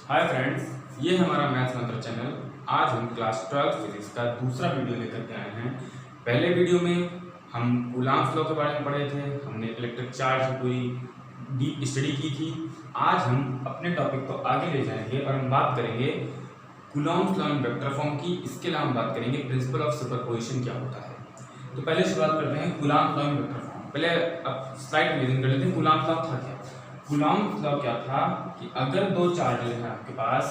Hi friends, ये हमारा maths मंत्र चैनल। आज हम क्लास 12 फिजिक्स का दूसरा वीडियो लेकर के आए हैं। पहले वीडियो में हम कूलॉम्स लॉ के बारे में पढ़े थे, हमने इलेक्ट्रिक चार्ज की पूरी डीप स्टडी की थी। आज हम अपने टॉपिक को आगे ले जाएंगे और हम बात करेंगे Coulomb's law in vector form की। इसके अलावा हम बात करेंगे प्रिंसिपल ऑफ सुपरपोजिशन क्या होता है। तो पहले शुरुआत करते हैं Coulomb's law in vector form. पहले अब स्लाइड रिवीजन कर लेते हैं। कूलॉम्स लॉ था क्या? कूलॉम्स लॉ क्या था कि अगर दो चार्ज हैं आपके पास,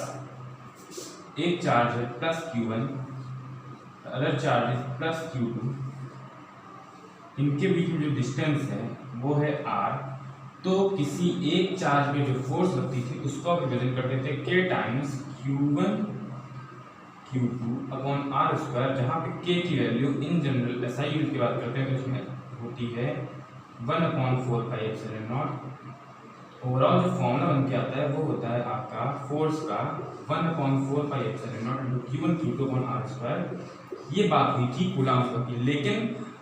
एक चार्ज है प्लस Q1, अदर चार्ज है प्लस Q2, इनके बीच में जो डिस्टेंस है वो है R, तो किसी एक चार्ज में जो फोर्स लगती थी उसको आप रिप्रेजेंट करते थे K times Q1 Q2 upon R square, जहाँ पे K की value in general SI unit की बात करते हैं तो उसमें होती है 1/4πε0। ओवरऑल जो फॉर्मूला बन के आता है वो होता है आपका फोर्स का 1/4πε0 into Q1 Q2 upon R square. ये बात हुई थी कूलॉम्स लॉ की। लेकिन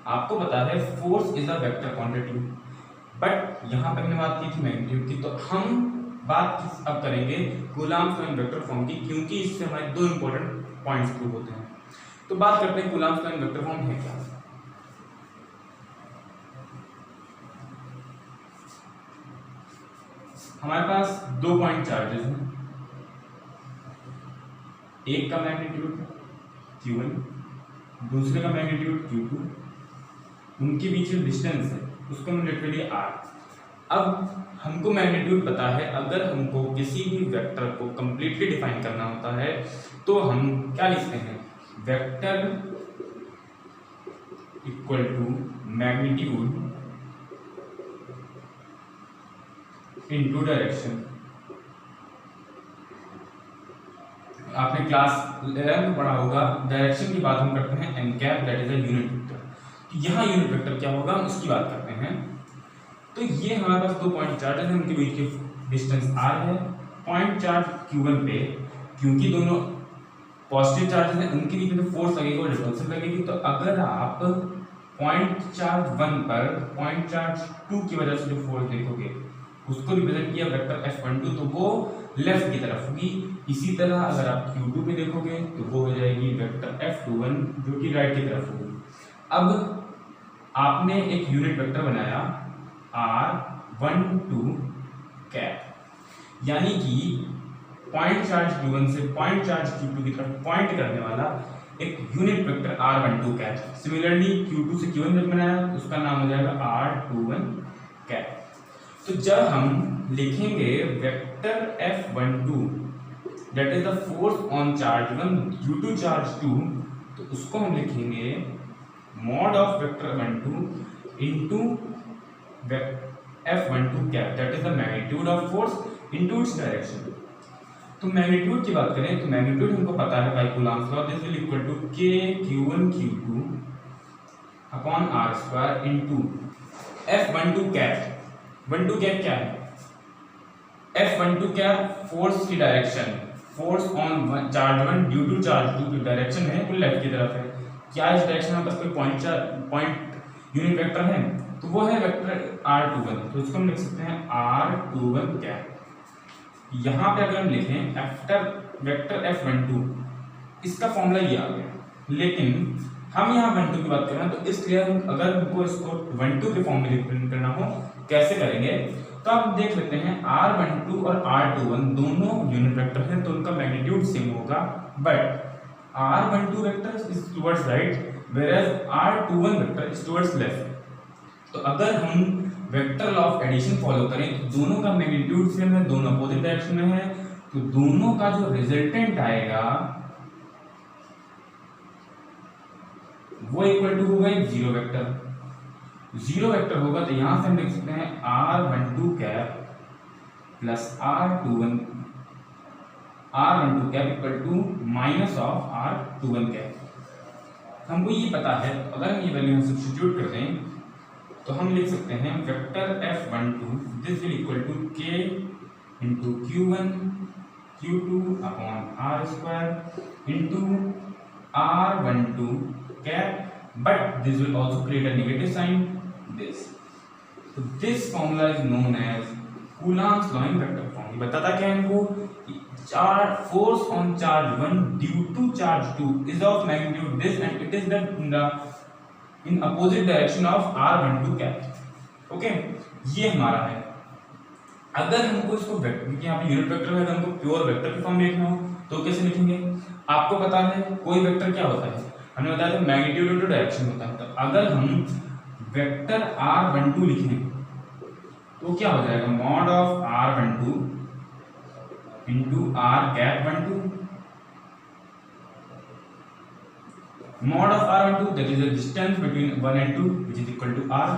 आपको पता है force is a vector quantity, but यहाँ पे हमने बात की थी मैग्नीट्यूड की। तो हम बात अब करेंगे Coulomb's law in vector form की, क्योंकि इससे हमारे दो इंपॉर्टेंट पॉइंट्स प्रूव होते हैं। तो बात करते हैं Coulomb's law in vector form है क्या। हमारे पास दो पॉइंट चार्जेस हैं, एक का मैग्नीट्यूड Q1, दूसरे का मैग्नीट्यूड Q2, उनके बीच में डिस्टेंस है उसको हम लिख लिए R। अब हमको मैग्नीट्यूड पता है, अगर हमको किसी भी वेक्टर को कंप्लीटली डिफाइन करना होता है तो हम क्या लिखते हैं, vector equal to magnitude into direction. आपने क्लास 11 में पढ़ा होगा, डायरेक्शन की बात हम करते हैं n cap, that is a unit vector. तो यहाँ यूनिट वेक्टर क्या होगा हम उसकी बात करते हैं। तो ये हमारे पास दो पॉइंट चार्ज है, उनके बीच की डिस्टेंस r है। पॉइंट चार्ज Q1 पे, क्योंकि दोनों पॉजिटिव चार्ज हैं, उनके बीच में फोर्स लगेगा और रिपल्सन लगेगी। तो अगर आप पॉइंट चार्ज 1 पर पॉइंट चार्ज 2 की वजह से जो फोर्स देखोगे उसको रिप्रेजेंट किया वेक्टर F12, तो वो लेफ्ट की तरफ होगी। इसी तरह अगर आप Q2 पे देखोगे तो वो हो जाएगी वेक्टर F21 जो कि राइट की तरफ होगी। अब आपने एक यूनिट वेक्टर बनाया R12 कैप, यानी कि पॉइंट चार्ज Q1 से पॉइंट चार्ज Q2 की तरफ पॉइंट करने वाला एक unit vector R12 cap. Similarly Q2 से Q1 जब बनाया उसका नाम हो जाएगा R21 कैप। तो जब हम लिखेंगे vector F12 that is the force on charge 1 due to charge 2, तो उसको हम लिखेंगे mod of vector 12 into F12 cap, that is the magnitude of force into its direction. तो मैग्नीट्यूड की बात करें तो मैग्नीट्यूड हमको पता है by Coulomb's law, this will equal to K Q1 Q2 upon R square into F12 cap. 12 cap क्या है? F12 कैप फोर्स की direction, force on charge 1 due to charge 2 की डायरेक्शन है वो लेफ्ट की तरफ है। क्या इस डायरेक्शन में बस कोई पॉइंट यूनिट वेक्टर है तो वो है वेक्टर R21, तो इसको हम लिख सकते हैं R21 कैप। यहाँ पे अगर हम लिखें वेक्टर F12, इसका फॉर्मूला ये आ गया। लेकिन हम यहाँ 12 की बात कर रहे हैं, तो इसलिए अगर हमको इसको 12 के फॉर्म में रिप्रेजेंट करना हो कैसे करेंगे, तो आप देख लेते हैं R12 और R21 दोनों यूनिट वेक्टर हैं तो उनका मैग्नीट्यूड सेम होगा, but R12 vector is towards right whereas R21 vector is towards left. तो अगर हम vector law of addition follow करें तो दोनों का मैग्नीट्यूड सेम है, दोनों अपोजिट डायरेक्शन में है, तो दोनों का जो रिजल्टेंट आएगा वो इक्वल टू होगा जीरो वेक्टर। जीरो वेक्टर होगा तो यहां से हम लिख सकते हैं R12 cap plus R12 cap equal to minus of R21 cap. हमको ये पता है, तो अगर हम ये वैल्यू सब्स्टिट्यूट कर दें तो हम लिख सकते हैं vector F12 this will equal to K into Q1 Q2 upon R square into R12 cap, but this will also create a negative sign, this. So this formula is known as Coulomb's law in vector form। ये बताता क्या है हमको, force on charge 1 due to charge 2 is of magnitude this and it is the in opposite direction of r12 cap। Okay, ये हमारा है। अगर हमको इसको वेक्टर, क्योंकि यहाँ पे यूनिट वेक्टर है, अगर हमको प्योर वेक्टर की फॉर्म में लिखना हो तो कैसे लिखेंगे? आपको पता है कोई वेक्टर क्या होता है, हमने बताया था मैग्नीट्यूड इनटू डायरेक्शन होता है। तो अगर हम वेक्टर r12 लिखें तो क्या हो जाएगा? Mod of r12 into r cap 12, mod of r12 that is the distance between 1 and 2 which is equal to r,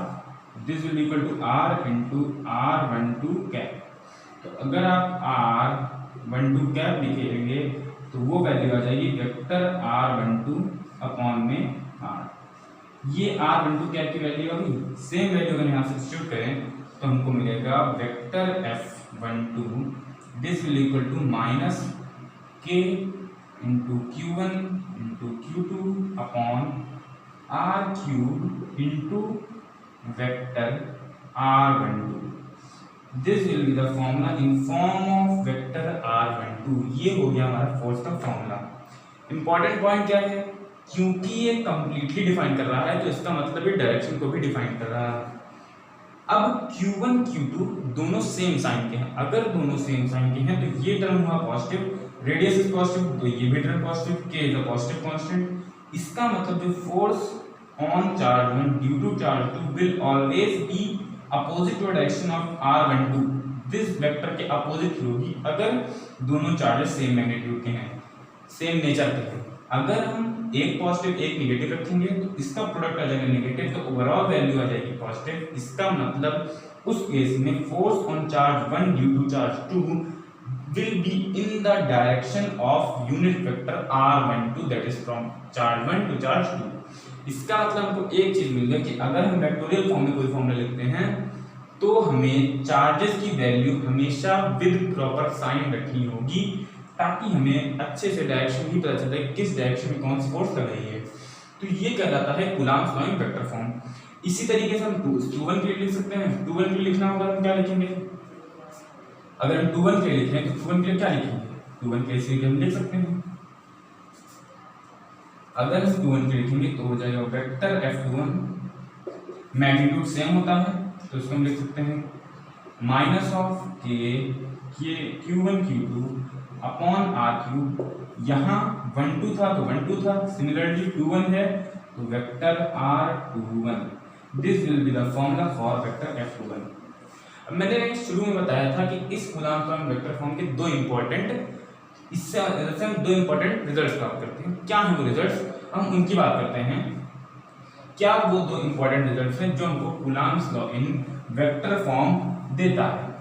this will be equal to r into r12 cap। तो अगर आप r12 cap लिखेंगे तो वो value आ जाएगी vector r12 upon में r। ये r12 cap की वैल्यू आ गई। सेम वैल्यू अगर यहाँ सब्स्टिट्यूट करें तो हमको मिलेगा vector f12 this will equal to minus k into q1 into q2 upon r cube into vector r12। this will be the formula in form of vector r12। ये हो गया हमारा फोर्स का फॉर्मूला। इंपॉर्टेंट पॉइंट क्या है? क्योंकि ये completely define कर रहा है तो इसका मतलब ये डायरेक्शन को भी डिफाइन कर रहा है। अब Q1 Q2 दोनों सेम साइन के हैं। अगर दोनों सेम साइन के हैं तो ये टर्म हुआ पॉजिटिव, रेडियस इज पॉजिटिव तो ये भी term positive, k is a positive constant. इसका मतलब जो force on charge 1 due to charge 2 will always be opposite to direction of r12। This vector के अपोजिट होगी अगर दोनों चार्जेस सेम मैग्नीट्यूड के हैं, सेम नेचर के हैं। अगर हम एक पॉजिटिव एक नेगेटिव रखेंगे तो इसका प्रोडक्ट आ जाएगा नेगेटिव, तो ओवरऑल वैल्यू आ जाएगी पॉजिटिव। इसका मतलब उस केस में force on charge 1 due to charge 2 will be in the direction of unit vector r12 that is from charge 1 to charge 2। इसका मतलब हमको एक चीज मिल गया कि अगर हम वेक्टोरियल फॉर्म में कोई फॉर्मूला लिखते हैं तो हमें चार्जेस की वैल्यू हमेशा विद प्रॉपर साइन रखनी होगी ताकि हमें अच्छे से डायरेक्शन भी पता चले किस डायरेक्शन में कौन सी फोर्स लग रही है। तो ये कहलाता है Coulomb's law in vector form. इसी तरीके से हम 2 1 के लिए लिख सकते हैं। 2 1 के लिए लिखना होगा हम क्या लिखेंगे? अगर हम 2 1 के लिए लिखें तो 2 1 के लिए क्या लिखेंगे? 2 1 के लिए हम लिख सकते हैं। अगर हम 2 1 के लिखेंगे तो हो जाएगा वेक्टर f21, मैग्नीट्यूड सेम होता है तो इसको हम लिख सकते हैं minus of K q1 q2 upon r cube. यहाँ 1 2 था तो 1 2 था, सिमिलरली 2 1 है तो vector r21। This will be the formula for vector f21। अब मैंने शुरू में बताया था कि इस कूलम्ब्स लॉ वेक्टर फॉर्म के दो इंपॉर्टेंट इससे हम दो इंपॉर्टेंट रिजल्ट्स प्राप्त करते हैं। क्या है वो रिजल्ट्स? हम उनकी बात करते हैं। क्या वो दो इंपॉर्टेंट रिजल्ट्स हैं जो हमको Coulomb's law in vector form देता है?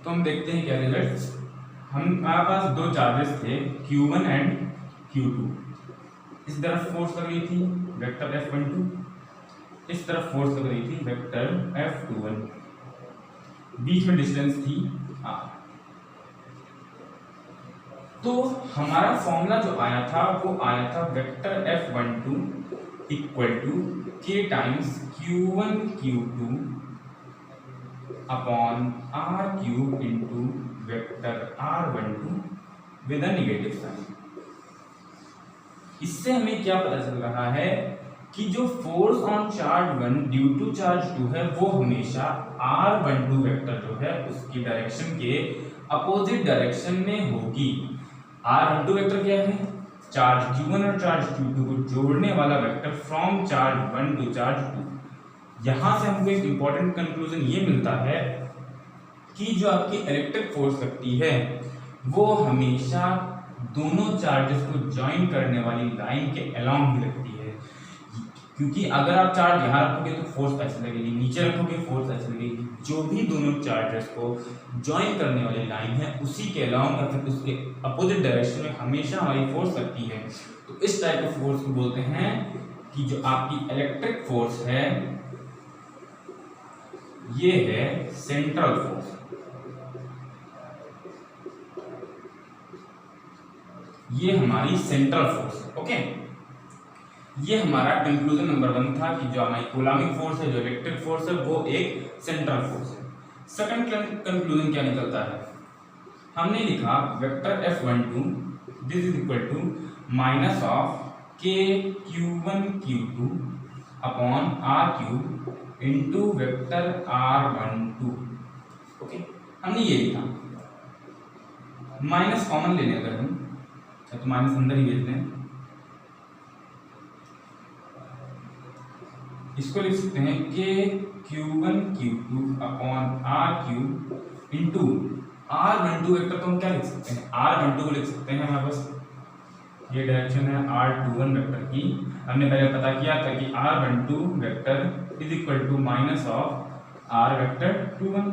तो हम देखते हैं क्या रिजल्ट्स। हमारे पास दो चार्जेस थे Q1 एंड Q2। इस तरफ फोर्स लग रही थी वेक्टर F12, इस तरफ फोर्स लग रही थी वेक्टर F21, बीच में डिस्टेंस थी r। तो हमारा फॉर्मूला जो आया था वो आया था vector F12 equal to k times Q1 Q2 upon r cube into vector r12 with a negative sign. इससे हमें क्या पता चल रहा है कि जो force on charge 1 due to charge 2 है वो हमेशा r12 वेक्टर जो है उसकी डायरेक्शन के अपोजिट डायरेक्शन में होगी। r12 वेक्टर क्या है? चार्ज q1 और चार्ज q2 को जोड़ने वाला vector from charge 1 to charge 2। यहां से हमको एक इंपॉर्टेंट कंक्लूजन ये मिलता है कि जो आपकी इलेक्ट्रिक फोर्स लगती है वो हमेशा दोनों चार्जेस को ज्वाइन करने वाली लाइन के अलोंग ही लगती है। क्योंकि अगर आप चार्ज यहाँ रखोगे तो फोर्स ऐसे लगेगी, नीचे रखोगे फोर्स ऐसे लगेगी। जो भी दोनों चार्जेस को ज्वाइन करने वाली लाइन है उसी के अलोंग या फिर उसके अपोजिट डायरेक्शन में हमेशा हमारी फोर्स लगती है। तो इस टाइप ऑफ फोर्स को बोलते हैं कि जो आपकी इलेक्ट्रिक फोर्स है ये है सेंट्रल फोर्स। ये हमारी सेंट्रल फोर्स है। ओके, ये हमारा कंक्लूजन नंबर 1 था कि जो हमारी कूलम्बिक फोर्स है, जो इलेक्ट्रिक फोर्स है, वो एक सेंट्रल फोर्स है। सेकंड कंक्लूजन क्या निकलता है, हमने लिखा vector F12 this is equal to minus of K Q1 Q2 upon R³ into vector R12। Okay, हमने ये लिखा, माइनस कॉमन लेने अगर हम तो माइनस अंदर ही भेज दें, इसको लिख सकते हैं के Q1 Q2 upon R³ into R12 vector को हम क्या लिख सकते हैं, R12 को लिख सकते हैं हमारे पास ये डायरेक्शन है R21 वेक्टर की, हमने पहले पता किया था कि R12 vector is equal to minus of R vector 21।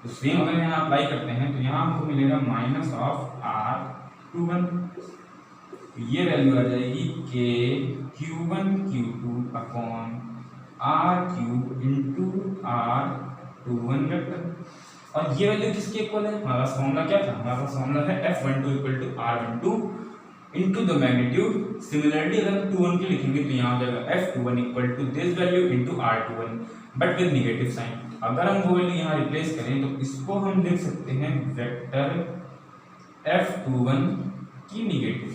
तो सेम अगर यहाँ अप्लाई करते हैं तो यहाँ हमको मिलेगा माइनस ऑफ R21, ये वैल्यू आ जाएगी के Q1 Q2 upon R³ into R21 vector. और ये वैल्यू किसके इक्वल है, हमारा पास फॉर्मूला क्या था, हमारा पास फॉर्मूला है F12 equal to R12 into the magnitude. Similarly अगर हम 21 की लिखेंगे तो यहाँ हो जाएगा F21 equal to this value into R21 but with negative sign. अगर हम वो वैल्यू यहाँ रिप्लेस करें तो इसको हम लिख सकते हैं वेक्टर F21 की निगेटिव।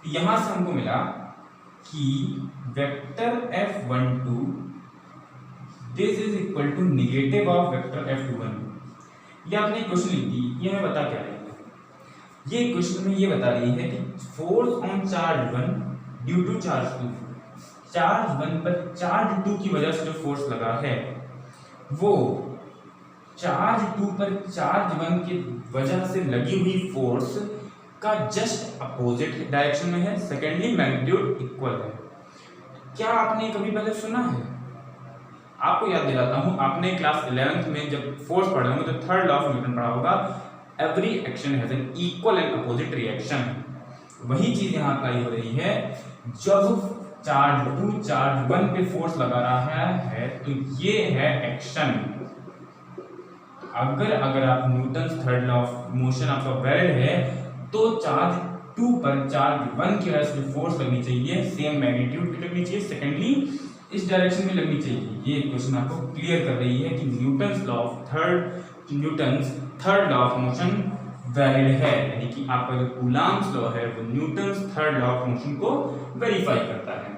यहाँ से हमको मिला कि vector F12 this is equal to negative of vector F21। ये आपने क्वेश्चन लिख दी, ये हमें बता क्या रही है, ये क्वेश्चन में ये बता रही है कि force on charge 1 due to charge 2, charge 1 पर चार्ज 2 की वजह से जो फोर्स लगा है वो चार्ज 2 पर चार्ज 1 की वजह से लगी हुई फोर्स का जस्ट अपोजिट डायरेक्शन में है। सेकेंडली मैग्नीट्यूड इक्वल है। क्या आपने कभी पहले सुना है, आपको याद दिलाता हूं, आपने क्लास 11th में जब फोर्स पढ़े होंगे तो थर्ड लॉ ऑफ न्यूटन पढ़ा होगा, every action has an equal and opposite reaction. वही चीज यहाँ अप्लाई हो रही है, जब चार्ज 2 चार्ज 1 पे फोर्स लगा रहा है तो ये है एक्शन। अगर आप Newton third law of motion आपका वैलिड है तो चार्ज 2 पर चार्ज 1 की वजह से फोर्स लगनी चाहिए सेम मैग्नीट्यूड की लगनी चाहिए, सेकेंडली इस डायरेक्शन में लगनी चाहिए। ये क्वेश्चन आपको क्लियर कर रही है कि Newton's third law of motion valid है, यानी कि आपका जो कूलॉम्स लॉ है वो Newton's third law of motion को वेरीफाई करता है।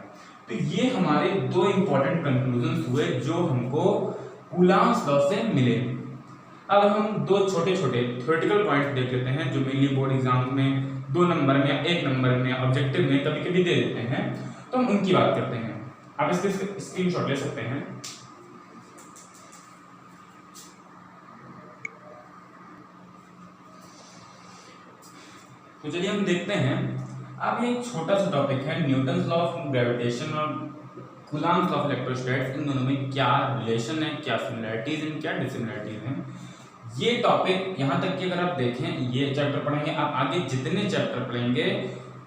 तो ये हमारे दो इंपॉर्टेंट कंक्लूजन हुए जो हमको कूलॉम्स लॉ से मिले। अब हम दो छोटे छोटे थ्योरेटिकल पॉइंट्स देख लेते हैं जो मेनली बोर्ड एग्जाम में 2 नंबर में या 1 नंबर में ऑब्जेक्टिव में कभी कभी दे देते हैं, तो हम उनकी बात करते हैं। आप इसके स्क्रीनशॉट ले सकते हैं। तो चलिए हम देखते हैं। अब ये एक छोटा सा टॉपिक है, न्यूटन्स लॉ ऑफ ग्रेविटेशन और कूलॉम्स लॉ ऑफ इलेक्ट्रोस्टैटिक्स, इन दोनों में क्या रिलेशन है, क्या सिमिलरिटीज हैं, क्या डिसिमिलरिटीज हैं। ये टॉपिक यहाँ तक कि अगर आप देखें, ये चैप्टर पढ़ेंगे, आप आगे जितने चैप्टर पढ़ेंगे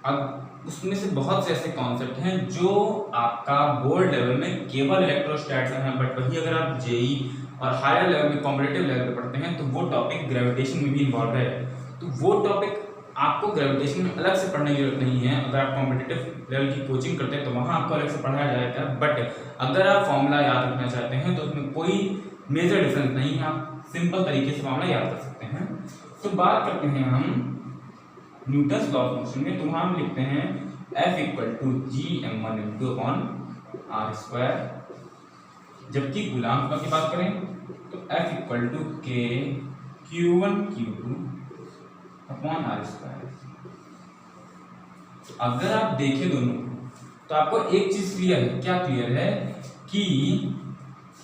अब उसमें से बहुत से ऐसे कॉन्सेप्ट हैं जो आपका बोर्ड लेवल में केवल इलेक्ट्रोस्टैट्स हैं, बट वही अगर आप जेई और हायर लेवल में कॉम्पिटिटिव लेवल पे पढ़ते हैं तो वो टॉपिक ग्रेविटेशन में भी इन्वॉल्व है। तो वो टॉपिक आपको ग्रेविटेशन में अलग से पढ़ने की जरूरत नहीं है। अगर आप कॉम्पिटिटिव लेवल की कोचिंग करते हैं तो वहाँ आपको अलग से पढ़ाया जाएगा, बट अगर आप फॉर्मूला याद रखना चाहते हैं तो उसमें कोई मेजर डिफरेंस नहीं है, आप सिंपल तरीके से फॉर्मूला याद कर सकते हैं। तो बात करते हैं हम न्यूटन्स लॉ ऑफ मोशन में, तो वहाँ हम लिखते हैं F equal to Gm1 into upon R²। जबकि कूलॉम्स लॉ की बात करें तो F equal to K Q1 Q2 upon R²। अगर आप देखें दोनों तो आपको एक चीज क्लियर है। क्या क्लियर है कि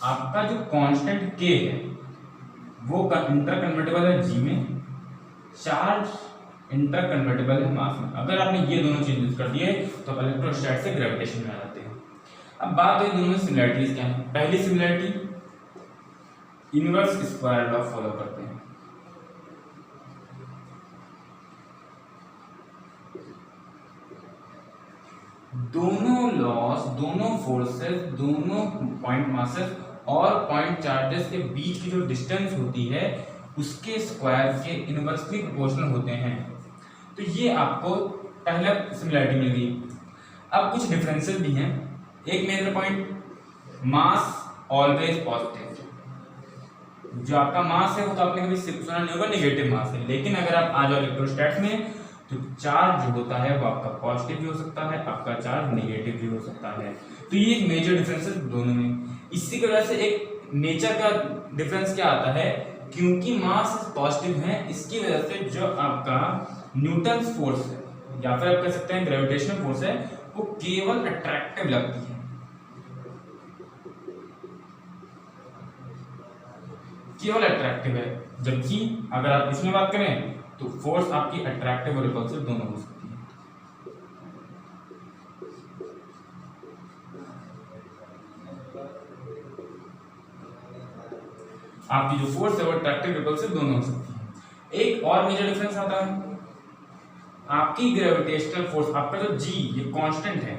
आपका जो कांस्टेंट K है वो इंटर कन्वर्टेबल है G में, चार्ज इंटर कन्वर्टेबल है मास में। अगर आपने ये दोनों चीज यूज कर दिए तो आप इलेक्ट्रोस्टैट से ग्रेविटेशन में आ जाते हैं। अब बात है दोनों में सिमिलरिटीज क्या है। पहली similarity inverse square law follow करते हैं। दोनों लॉस, दोनों फोर्सेस, दोनों पॉइंट मासेस और पॉइंट चार्जेस के बीच की जो डिस्टेंस होती है उसके स्क्वायर के इनवर्सली प्रोपोर्शनल होते हैं। तो ये आपको पहला सिमिलरिटी मिल गई। अब कुछ डिफरेंसेस भी हैं। एक मेजर पॉइंट, मास ऑलवेज पॉजिटिव। जो आपका मास है वो तो आपने कभी सुना नहीं होगा, नेगेटिव मास है। लेकिन अगर आप आ जाओ इलेक्ट्रोस्टैट में तो चार्ज जो होता है वो आपका पॉजिटिव भी हो सकता है, आपका चार्ज नेगेटिव भी हो सकता है। तो ये एक मेजर डिफरेंस है दोनों में। इसी की वजह से एक नेचर का डिफरेंस क्या आता है, क्योंकि मास पॉजिटिव है, इसकी वजह से जो आपका न्यूटन फोर्स है या फिर आप कह सकते हैं ग्रेविटेशनल फोर्स है, वो केवल अट्रैक्टिव लगती है, केवल अट्रैक्टिव है। जबकि अगर आप इसमें बात करें तो फोर्स आपकी अट्रैक्टिव और रिपल्सिव दोनों हो सकती है। आपकी जो फोर्स है वो अट्रैक्टिव रिपल्सिव दोनों हो सकती है। एक और मेजर डिफरेंस आता है, आपकी ग्रेविटेशनल फोर्स, आपका जो जी ये कांस्टेंट है।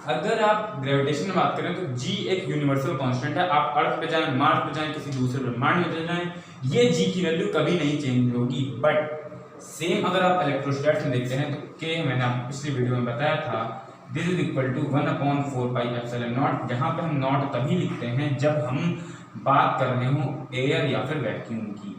अगर आप ग्रेविटेशन में बात करें तो जी एक यूनिवर्सल कांस्टेंट है। आप अर्थ पे जाएं, मार्स पे जाएं, किसी दूसरे ब्रह्मांड में जाएं, ये जी की वैल्यू कभी नहीं चेंज होगी। बट सेम अगर आप इलेक्ट्रोस्टैट्स में देखते हैं तो के मैंने आपको पिछली वीडियो में बताया था, दिस इज इक्वल टू 1/4πε0, जहां पे हम नॉट तभी लिखते हैं जब हम बात कर रहे हो एयर या फिर वैक्यूम की।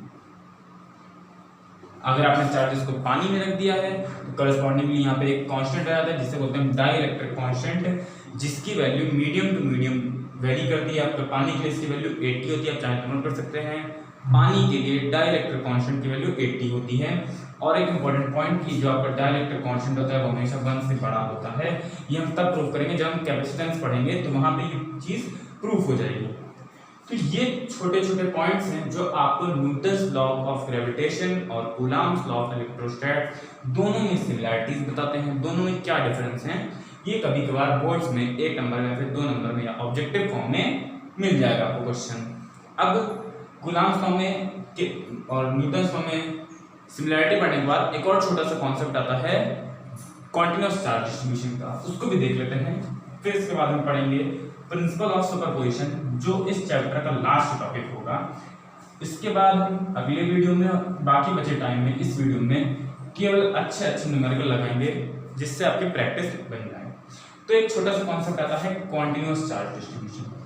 अगर आपने चार्जेस को पानी में रख दिया है तो करस्पॉन्डिंगली यहाँ पे एक कांस्टेंट आ जाता है जिसे बोलते हैं डाइलेक्ट्रिक कांस्टेंट, जिसकी value medium to medium vary करती है। आपका पानी के लिए इसकी वैल्यू 80 होती है, आप चाहे तो नोट कर सकते हैं। पानी के लिए डाइलेक्ट्रिक कांस्टेंट की वैल्यू 80 होती है। और एक इंपॉर्टेंट पॉइंट कि जो आपका डाइलेक्ट्रिक कांस्टेंट होता है वो हमेशा 1 से बड़ा होता है। ये हम तब प्रूव करेंगे जब हम कैपेसिटेंस पढ़ेंगे, तो वहां पे ये चीज प्रूफ हो जाएगी। तो ये छोटे छोटे पॉइंट्स हैं जो आपको न्यूटन्स लॉ ऑफ ग्रेविटेशन और कूलम्ब्स लॉ ऑफ इलेक्ट्रोस्टैट दोनों में सिमिलैरिटीज बताते हैं, दोनों में क्या डिफरेंस हैं। ये कभी कभार बोर्ड्स में 1 नंबर या फिर 2 नंबर में या ऑब्जेक्टिव फॉर्म में मिल जाएगा आपको क्वेश्चन। अब कूलम्ब्स लॉ में और न्यूटन्स लॉ में सिमिलैरिटी पढ़ने के बाद एक और छोटा सा कॉन्सेप्ट आता है कॉन्टिन्यूअस चार्ज डिस्ट्रीब्यूशन का, उसको भी देख लेते हैं। फिर इसके बाद हम पढ़ेंगे प्रिंसिपल ऑफ सुपरपोजिशन, जो इस चैप्टर का लास्ट टॉपिक होगा। इसके बाद हम अगले वीडियो में, बाकी बचे टाइम में इस वीडियो में केवल अच्छे न्यूमेरिकल लगाएंगे जिससे आपकी प्रैक्टिस बन जाए। तो एक छोटा सा कॉन्सेप्ट आता है continuous charge distribution.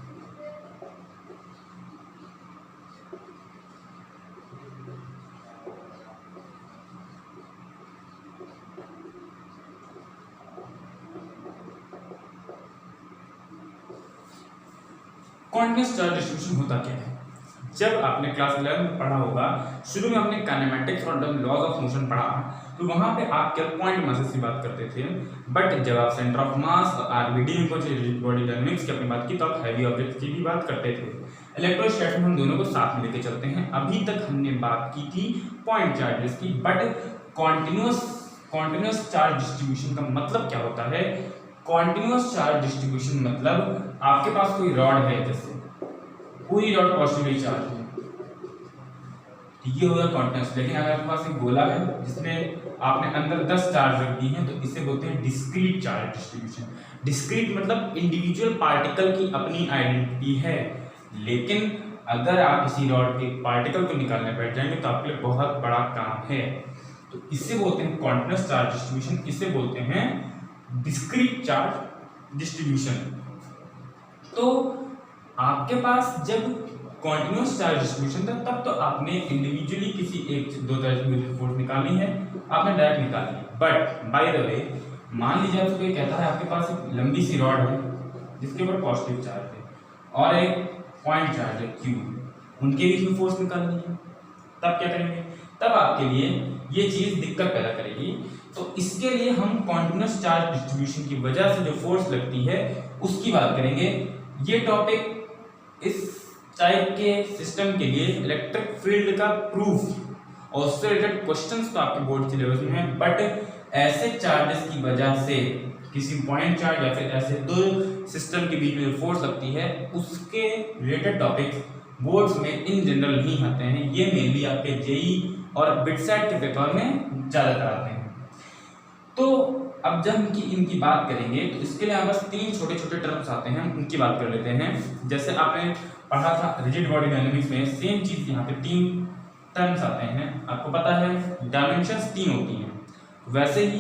Continuous charge distribution होता क्या है? जब आपने क्लास 11 में पढ़ा होगा, शुरू में आपने काइनेमेटिक्स और लॉज ऑफ मोशन पढ़ा, तो वहां पे आप क्या पॉइंट मासेस की बात करते थे। बट जब आप सेंटर ऑफ मास और आरबीडी में पहुंचे, बॉडी डायनामिक्स की अपनी बात की, तो आप हैवी ऑब्जेक्ट्स की भी बात करते थे। इलेक्ट्रोस्टैटिक्स में हम दोनों को साथ में लेके चलते हैं। अभी तक हमने बात की थी पॉइंट चार्जेस की, बट कॉन्टिन्यूअस चार्ज डिस्ट्रीब्यूशन का मतलब क्या होता है? कॉन्टिन्यूअस चार्ज डिस्ट्रीब्यूशन मतलब आपके पास कोई रॉड है, जैसे पूरी रॉड पॉजिटिवली चार्ज है, ये होगा कॉन्टिन्यूअस। लेकिन अगर आपके पास एक गोला है जिसमें आपने अंदर 10 चार्ज रख दी हैं, तो इसे बोलते हैं डिस्क्रीट चार्ज डिस्ट्रीब्यूशन। डिस्क्रीट मतलब इंडिविजुअल पार्टिकल की अपनी आइडेंटिटी है, लेकिन अगर आप किसी रॉड के पार्टिकल को निकालने बैठ जाएंगे तो आपके लिए बहुत बड़ा काम है। तो इसे बोलते हैं कॉन्टिन्यूअस चार्ज डिस्ट्रीब्यूशन, इसे बोलते हैं डिस्क्रीट चार्ज डिस्ट्रीब्यूशन। तो आपके पास जब कॉन्टिन्यूअस चार्ज डिस्ट्रीब्यूशन था, तब तो आपने इंडिविजुअली किसी एक दो तरह की फोर्स निकालनी है, आपने डायरेक्ट निकाली। बट बाय द वे, मान लीजिए आपसे कोई कहता है आपके पास एक लंबी सी रॉड है जिसके ऊपर पॉजिटिव चार्ज है और एक पॉइंट चार्ज है Q, उनके बीच में फोर्स निकालनी है, तब क्या करेंगे? तब आपके लिए ये चीज दिक्कत पैदा करेगी। तो इसके लिए हम कॉन्टिन्यूअस चार्ज डिस्ट्रीब्यूशन की वजह से जो फोर्स लगती है उसकी बात करेंगे। ये टॉपिक इस टाइप के सिस्टम के लिए इलेक्ट्रिक फील्ड का प्रूफ और उससे रिलेटेड क्वेश्चंस तो आपके बोर्ड सिलेबस में है, बट ऐसे चार्जेस की वजह से किसी पॉइंट चार्ज या फिर ऐसे दो सिस्टम के बीच में जो फोर्स लगती है उसके रिलेटेड टॉपिक्स बोर्ड्स में इन जनरल नहीं आते हैं। ये मेनली आपके जेई और बिटसेट के पेपर में ज़्यादातर आते हैं। तो अब जब इनकी बात करेंगे तो इसके लिए बस 3 छोटे छोटे टर्म्स आते हैं, उनकी बात कर लेते हैं। जैसे आपने पढ़ा था रिजिड बॉडी डायनामिक्स में, सेम चीज़ यहाँ पे 3 टर्म्स आते हैं। आपको पता है डायमेंशंस 3 होती हैं, वैसे ही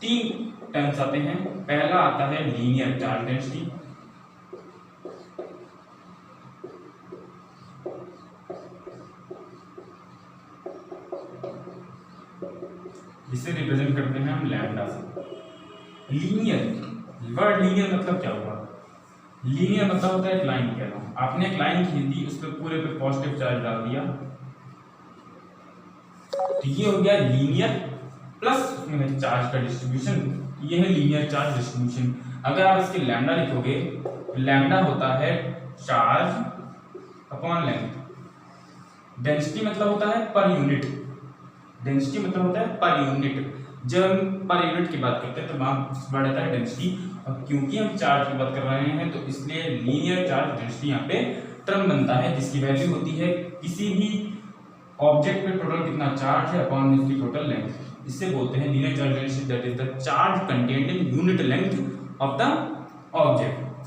3 टर्म्स आते हैं। पहला आता है linear charge density, linear, word linear मतलब क्या हुआ? लीनियर मतलब होता है एक लाइन कह रहा हूं, आपने एक लाइन खींच दी, उस पर पूरे पे पॉजिटिव चार्ज डाल दिया, तो ये हो गया लीनियर प्लस उसमें चार्ज का डिस्ट्रीब्यूशन, ये है लीनियर चार्ज डिस्ट्रीब्यूशन। अगर आप इसके लैम्डा लिखोगे, लैम्डा होता है चार्ज अपॉन लेंथ। डेंसिटी मतलब होता है पर यूनिट, डेंसिटी मतलब होता है पर यूनिट। जब हम पर यूनिट की बात करते हैं तो वहां वर्ड आता है डेंसिटी, और क्योंकि हम चार्ज की बात कर रहे हैं तो इसलिए लीनियर चार्ज डेंसिटी यहाँ पे टर्म बनता है, जिसकी वैल्यू होती है किसी भी ऑब्जेक्ट पे टोटल कितना चार्ज है अपॉन इसकी टोटल लेंथ। इससे बोलते हैं linear charge density, that is the charge contained in unit length of the object.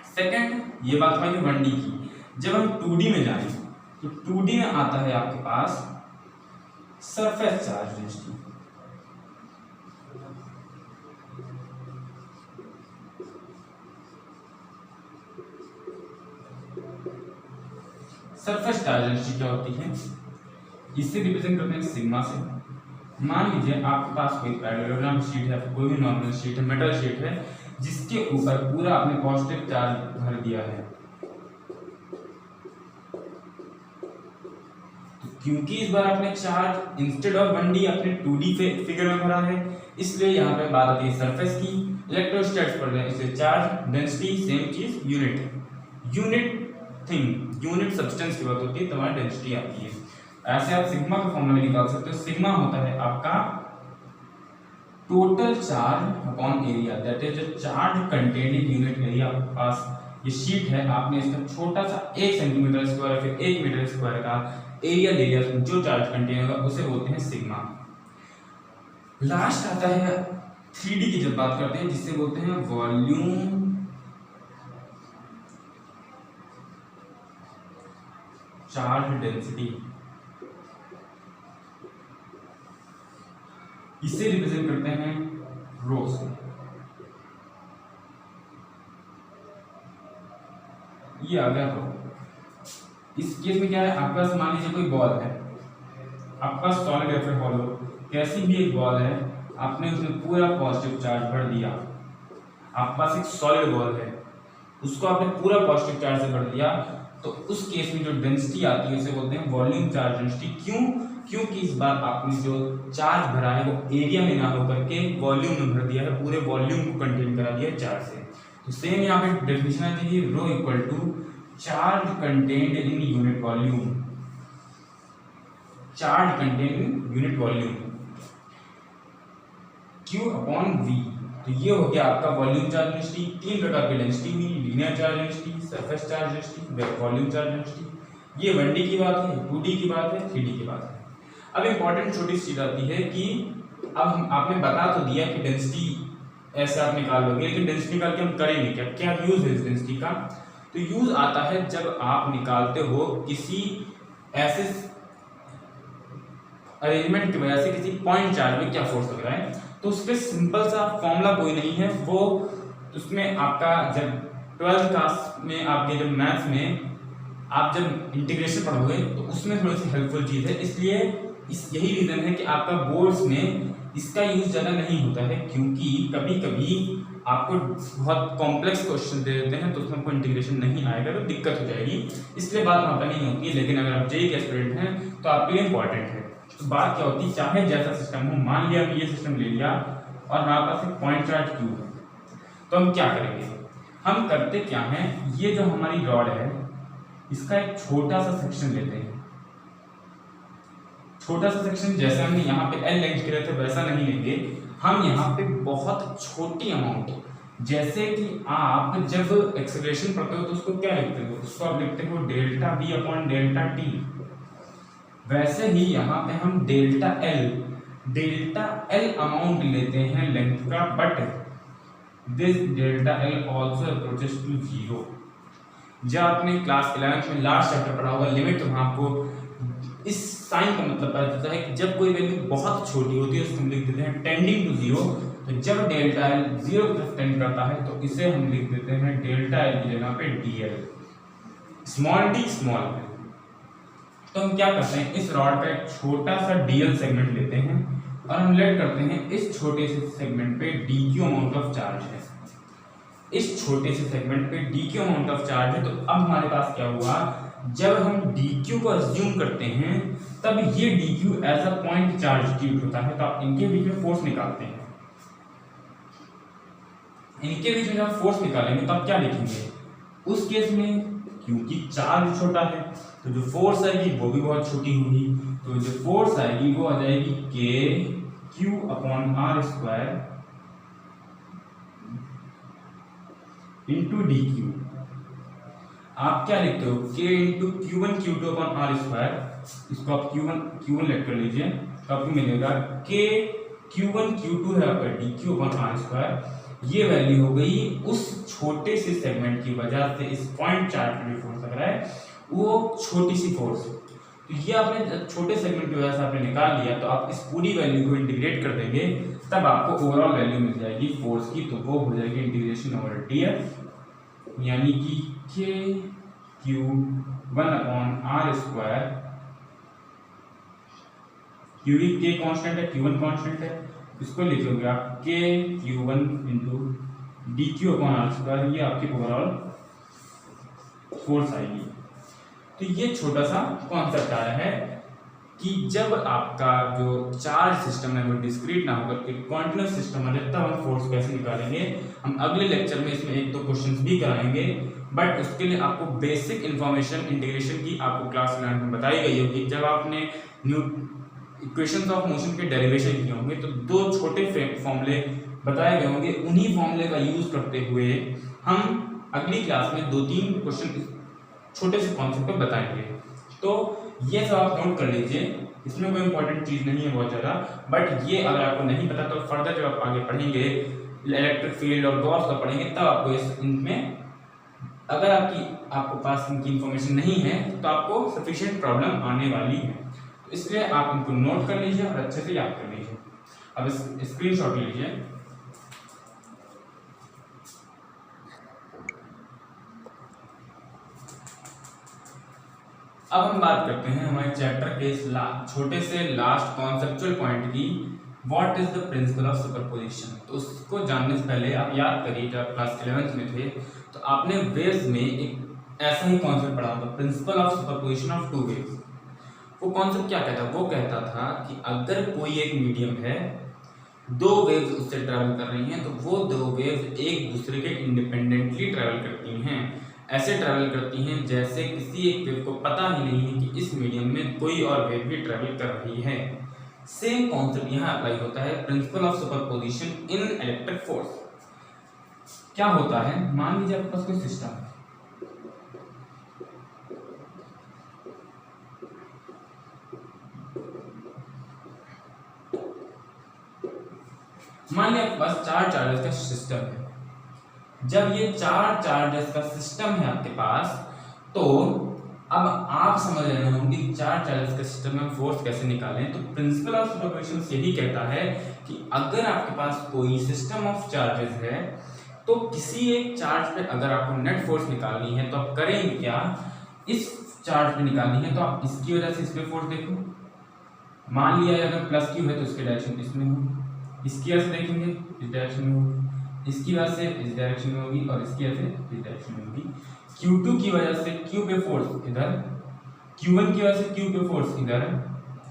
Second, ये बात हमारी 1D की। जब हम 2D में जाएं तो 2D में आता है आपके पास surface charge density. Surface charge density क्या होती है? इससे रिप्रेजेंट करते हैं सिग्मा से। मान लीजिए आपके पास कोई पैरेललोग्राम शीट है, कोई भी नॉर्मल शीट है, मेटल शीट है, जिसके ऊपर पूरा आपने पॉजिटिव चार्ज भर दिया है। तो क्योंकि इस बार आपने चार्ज इंस्टेड ऑफ 1D अपने 2D फिगर में भरा है, इसलिए यहाँ पे बात आती है सरफेस की। इलेक्ट्रोस्टैटिक्स पढ़ रहे हैं, इसलिए चार्ज डेंसिटी सेम चीज, यूनिट थिंग, यूनिट सब्सटेंस की बात होती है, तुम्हारी डेंसिटी आती है। ऐसे आप सिग्मा का फॉर्मूला निकाल सकते हो। सिग्मा होता है आपका total charge upon area, that is the charge contained in unit area. आपके पास ये शीट है, आपने इसका छोटा सा 1 सेंटीमीटर स्क्वायर फिर 1 मीटर स्क्वायर का एरिया ले लिया, जो चार्ज कंटेन होगा उसे बोलते हैं सिग्मा। लास्ट आता है 3D की जब बात करते हैं, जिससे बोलते हैं वॉल्यूम चार्ज डेंसिटी। इसे रिप्रेजेंट करते हैं रो से। ये आ गया रो। इस केस में क्या है, आपके पास मान लीजिए कोई बॉल है, आपके पास सॉलिड या फिर हॉलो कैसी भी एक बॉल है, आपने उसमें पूरा पॉजिटिव चार्ज भर दिया। आपके पास एक सॉलिड बॉल है, उसको आपने पूरा पॉजिटिव चार्ज से भर दिया, तो उस केस में जो डेंसिटी आती है उसे बोलते हैं वॉल्यूम चार्ज डेंसिटी। क्यों? क्योंकि इस बार आपने जो चार्ज भरा है वो एरिया में ना होकर के वॉल्यूम में भर दिया है, पूरे वॉल्यूम को कंटेन करा दिया चार्ज से। तो सेम यहाँ पे डेफिनेशन आती है, rho equal to charge contained in unit volume, charge contained in unit volume, Q upon V। तो ये हो गया आपका वॉल्यूम चार्ज डेंसिटी। 3 प्रकार की डेंसिटी हुई, linear charge density, surface charge density, volume charge density. ये 1D की बात है, 2D की बात है, 3D की बात है। अब इंपॉर्टेंट छोटी सी चीज आती है कि अब हम आपने बता तो दिया कि डेंसिटी ऐसे आप निकाल लोगे, लेकिन डेंसिटी निकाल के हम करेंगे क्या, क्या यूज है इस डेंसिटी का? तो यूज आता है जब आप निकालते हो किसी ऐसे अरेंजमेंट की वजह से किसी पॉइंट चार्ज में क्या फोर्स लग रहा है, तो उसके सिंपल सा फॉर्मूला कोई नहीं है, वो उसमें आपका जब 12th क्लास में आपके जब मैथ्स में आप जब इंटीग्रेशन पढ़ोगे तो उसमें थोड़ी सी हेल्पफुल चीज है। इसलिए यही रीजन है कि आपका बोर्ड्स में इसका यूज ज़्यादा नहीं होता है, क्योंकि कभी कभी आपको बहुत कॉम्प्लेक्स क्वेश्चन दे देते हैं तो उसमें आपको इंटीग्रेशन नहीं आएगा तो दिक्कत हो जाएगी, इसलिए बात वहाँ पर नहीं होती है। लेकिन अगर आप जेईई के स्टूडेंट हैं तो आपके लिए इंपॉर्टेंट है। तो बात क्या होती है, चाहे जैसा सिस्टम हो, मान लिया कि ये सिस्टम ले लिया और हमारे पास एक पॉइंट चार्ज क्यू है, तो हम क्या करेंगे, हम करते क्या हैं, ये जो हमारी रॉड है इसका एक छोटा सा सेक्शन लेते हैं। छोटा सा सेक्शन जैसे हमने यहाँ पे एल लेंथ के लिए थे वैसा नहीं लेंगे, हम यहाँ पे बहुत छोटी अमाउंट, जैसे कि आप जब एक्सेलरेशन पढ़ते हो तो उसको क्या लिखते हो, उसको आप लिखते हो delta we upon delta T. वैसे ही यहाँ पे हम डेल्टा एल अमाउंट लेते हैं लेंथ का, but this delta L also approaches to 0। जब आपने क्लास 11th में लास्ट चैप्टर पढ़ा होगा लिमिट, तो वहाँ आपको इस साइन का मतलब पता चलता है कि जब कोई वैल्यू बहुत छोटी होती है उसको हम लिख देते हैं टेंडिंग टू 0। तो जब डेल्टा एल 0 की तरफ टेंड करता है तो इसे हम लिख देते हैं डेल्टा एल की जगह पे DL, small D small L. तो हम क्या करते हैं, इस रॉड का एक छोटा सा DL सेगमेंट लेते हैं और हम लेट करते हैं इस छोटे से सेगमेंट पे D Q amount of charge है, इस छोटे से सेगमेंट पे D Q amount of charge है। तो अब हमारे पास क्या हुआ, जब हम डी क्यू को अज्यूम करते हैं तब ये d q as a point charge tube होता है। तो आप इनके बीच में फोर्स निकालते हैं, इनके बीच में जब फोर्स निकालेंगे तो आप क्या लिखेंगे, उस केस में क्योंकि चार्ज छोटा है तो जो फोर्स आएगी वो भी बहुत छोटी होगी, तो जो फोर्स आएगी वो आ जाएगी k q upon r square into d q. आप क्या लिखते हो, k into q one q two upon r square, इसको आप क्यू वन लेट कर लीजिए, तो आपको मिलेगा के क्यू वन क्यू टू है आपका d q upon r square. ये वैल्यू हो गई उस छोटे से सेगमेंट की वजह से इस पॉइंट चार्ज पे फोर्स लग रहा है वो छोटी सी फोर्स। तो ये आपने छोटे सेगमेंट की वजह से आपने निकाल लिया, तो आप इस पूरी वैल्यू को इंटीग्रेट कर देंगे तब आपको ओवरऑल वैल्यू मिल जाएगी फोर्स की, तो वो हो जाएगी इंटीग्रेशन ओवर डी एफ, यानी कि k q one upon r square, q k constant है क्यू वन कांस्टेंट है, इसको लिखोगे आप k q one into d q upon r square, ये आपकी ओवरऑल फोर्स आएगी। तो ये छोटा सा कॉन्सेप्ट आया है कि जब आपका जो चार्ज सिस्टम है वो डिस्क्रीट ना होकर के कॉन्टिन्यूस सिस्टम है तब हम फोर्स कैसे निकालेंगे। हम अगले लेक्चर में इसमें एक दो क्वेश्चंस भी कराएंगे, बट उसके लिए आपको बेसिक इंफॉर्मेशन इंटीग्रेशन की आपको क्लास 11 में बताई गई होगी। जब आपने न्यू इक्वेशंस ऑफ मोशन के डेरिवेशन किए होंगे तो दो छोटे फॉर्मूले बताए गए होंगे, उन्हीं फॉर्मूले का यूज करते हुए हम अगली क्लास में 2-3 क्वेश्चन छोटे से कॉन्सेप्ट पे बताएंगे। तो ये सब आप नोट कर लीजिए, इसमें कोई इंपॉर्टेंट चीज़ नहीं है बहुत ज़्यादा, बट ये अगर आपको नहीं पता तो फर्दर जब आप आगे पढ़ेंगे इलेक्ट्रिक फील्ड और गॉस का पढ़ेंगे तब आपको इनमें अगर आपको पास इनकी इंफॉर्मेशन नहीं है तो आपको सफिशिएंट प्रॉब्लम आने वाली है। तो इसलिए आप इनको नोट कर लीजिए और अच्छे से याद कर लीजिए। अब स्क्रीनशॉट लीजिए। अब हम बात करते हैं हमारे चैप्टर के इस छोटे से लास्ट कॉन्सेप्चुअल पॉइंट की, what is the principle of superposition. तो उसको जानने से पहले आप याद करिए जब आप क्लास 11th में थे तो आपने वेव्स में एक ऐसा ही कॉन्सेप्ट पढ़ा था, principle of superposition of two waves. वो कॉन्सेप्ट क्या कहता है, वो कहता था कि अगर कोई एक मीडियम है, दो वेव्स उससे ट्रैवल कर रही हैं, तो वो दो वेव्स एक दूसरे के इंडिपेंडेंटली ट्रैवल करती हैं। ऐसे ट्रैवल करती हैं जैसे किसी एक वेव को पता ही नहीं है कि इस मीडियम में कोई और वेव भी ट्रैवल कर रही है। सेम कॉन्सेप्ट यहाँ अप्लाई होता है, principle of superposition in electric force. क्या होता है, मान लीजिए आपके पास कोई सिस्टम है, मान लिया आपके पास 4 चार्जेस का सिस्टम है। जब ये 4 चार्जेस का सिस्टम है आपके पास, तो अब आप समझ रहे होंगे 4 चार्जेस का सिस्टम में फोर्स कैसे निकालें। तो प्रिंसिपल ऑफ सुपरपोजिशन यही कहता है कि अगर आपके पास कोई सिस्टम ऑफ चार्जेस है तो किसी एक चार्ज पे अगर आपको नेट फोर्स निकालनी है तो आप करेंगे क्या, इस चार्ज पे निकालनी है तो आप इसकी वजह से इस पे फोर्स देखो। मान लिया अगर प्लस क्यू है तो इसकी डायरेक्शन इसमें हो, इसकी वजह से देखेंगे इस डायरेक्शन में होगी, इसकी वजह से इस डायरेक्शन में होगी और इसकी वजह से इस डायरेक्शन में होगी। Q2 की वजह से Q पे फोर्स इधर, Q1 की वजह से Q पे फोर्स इधर,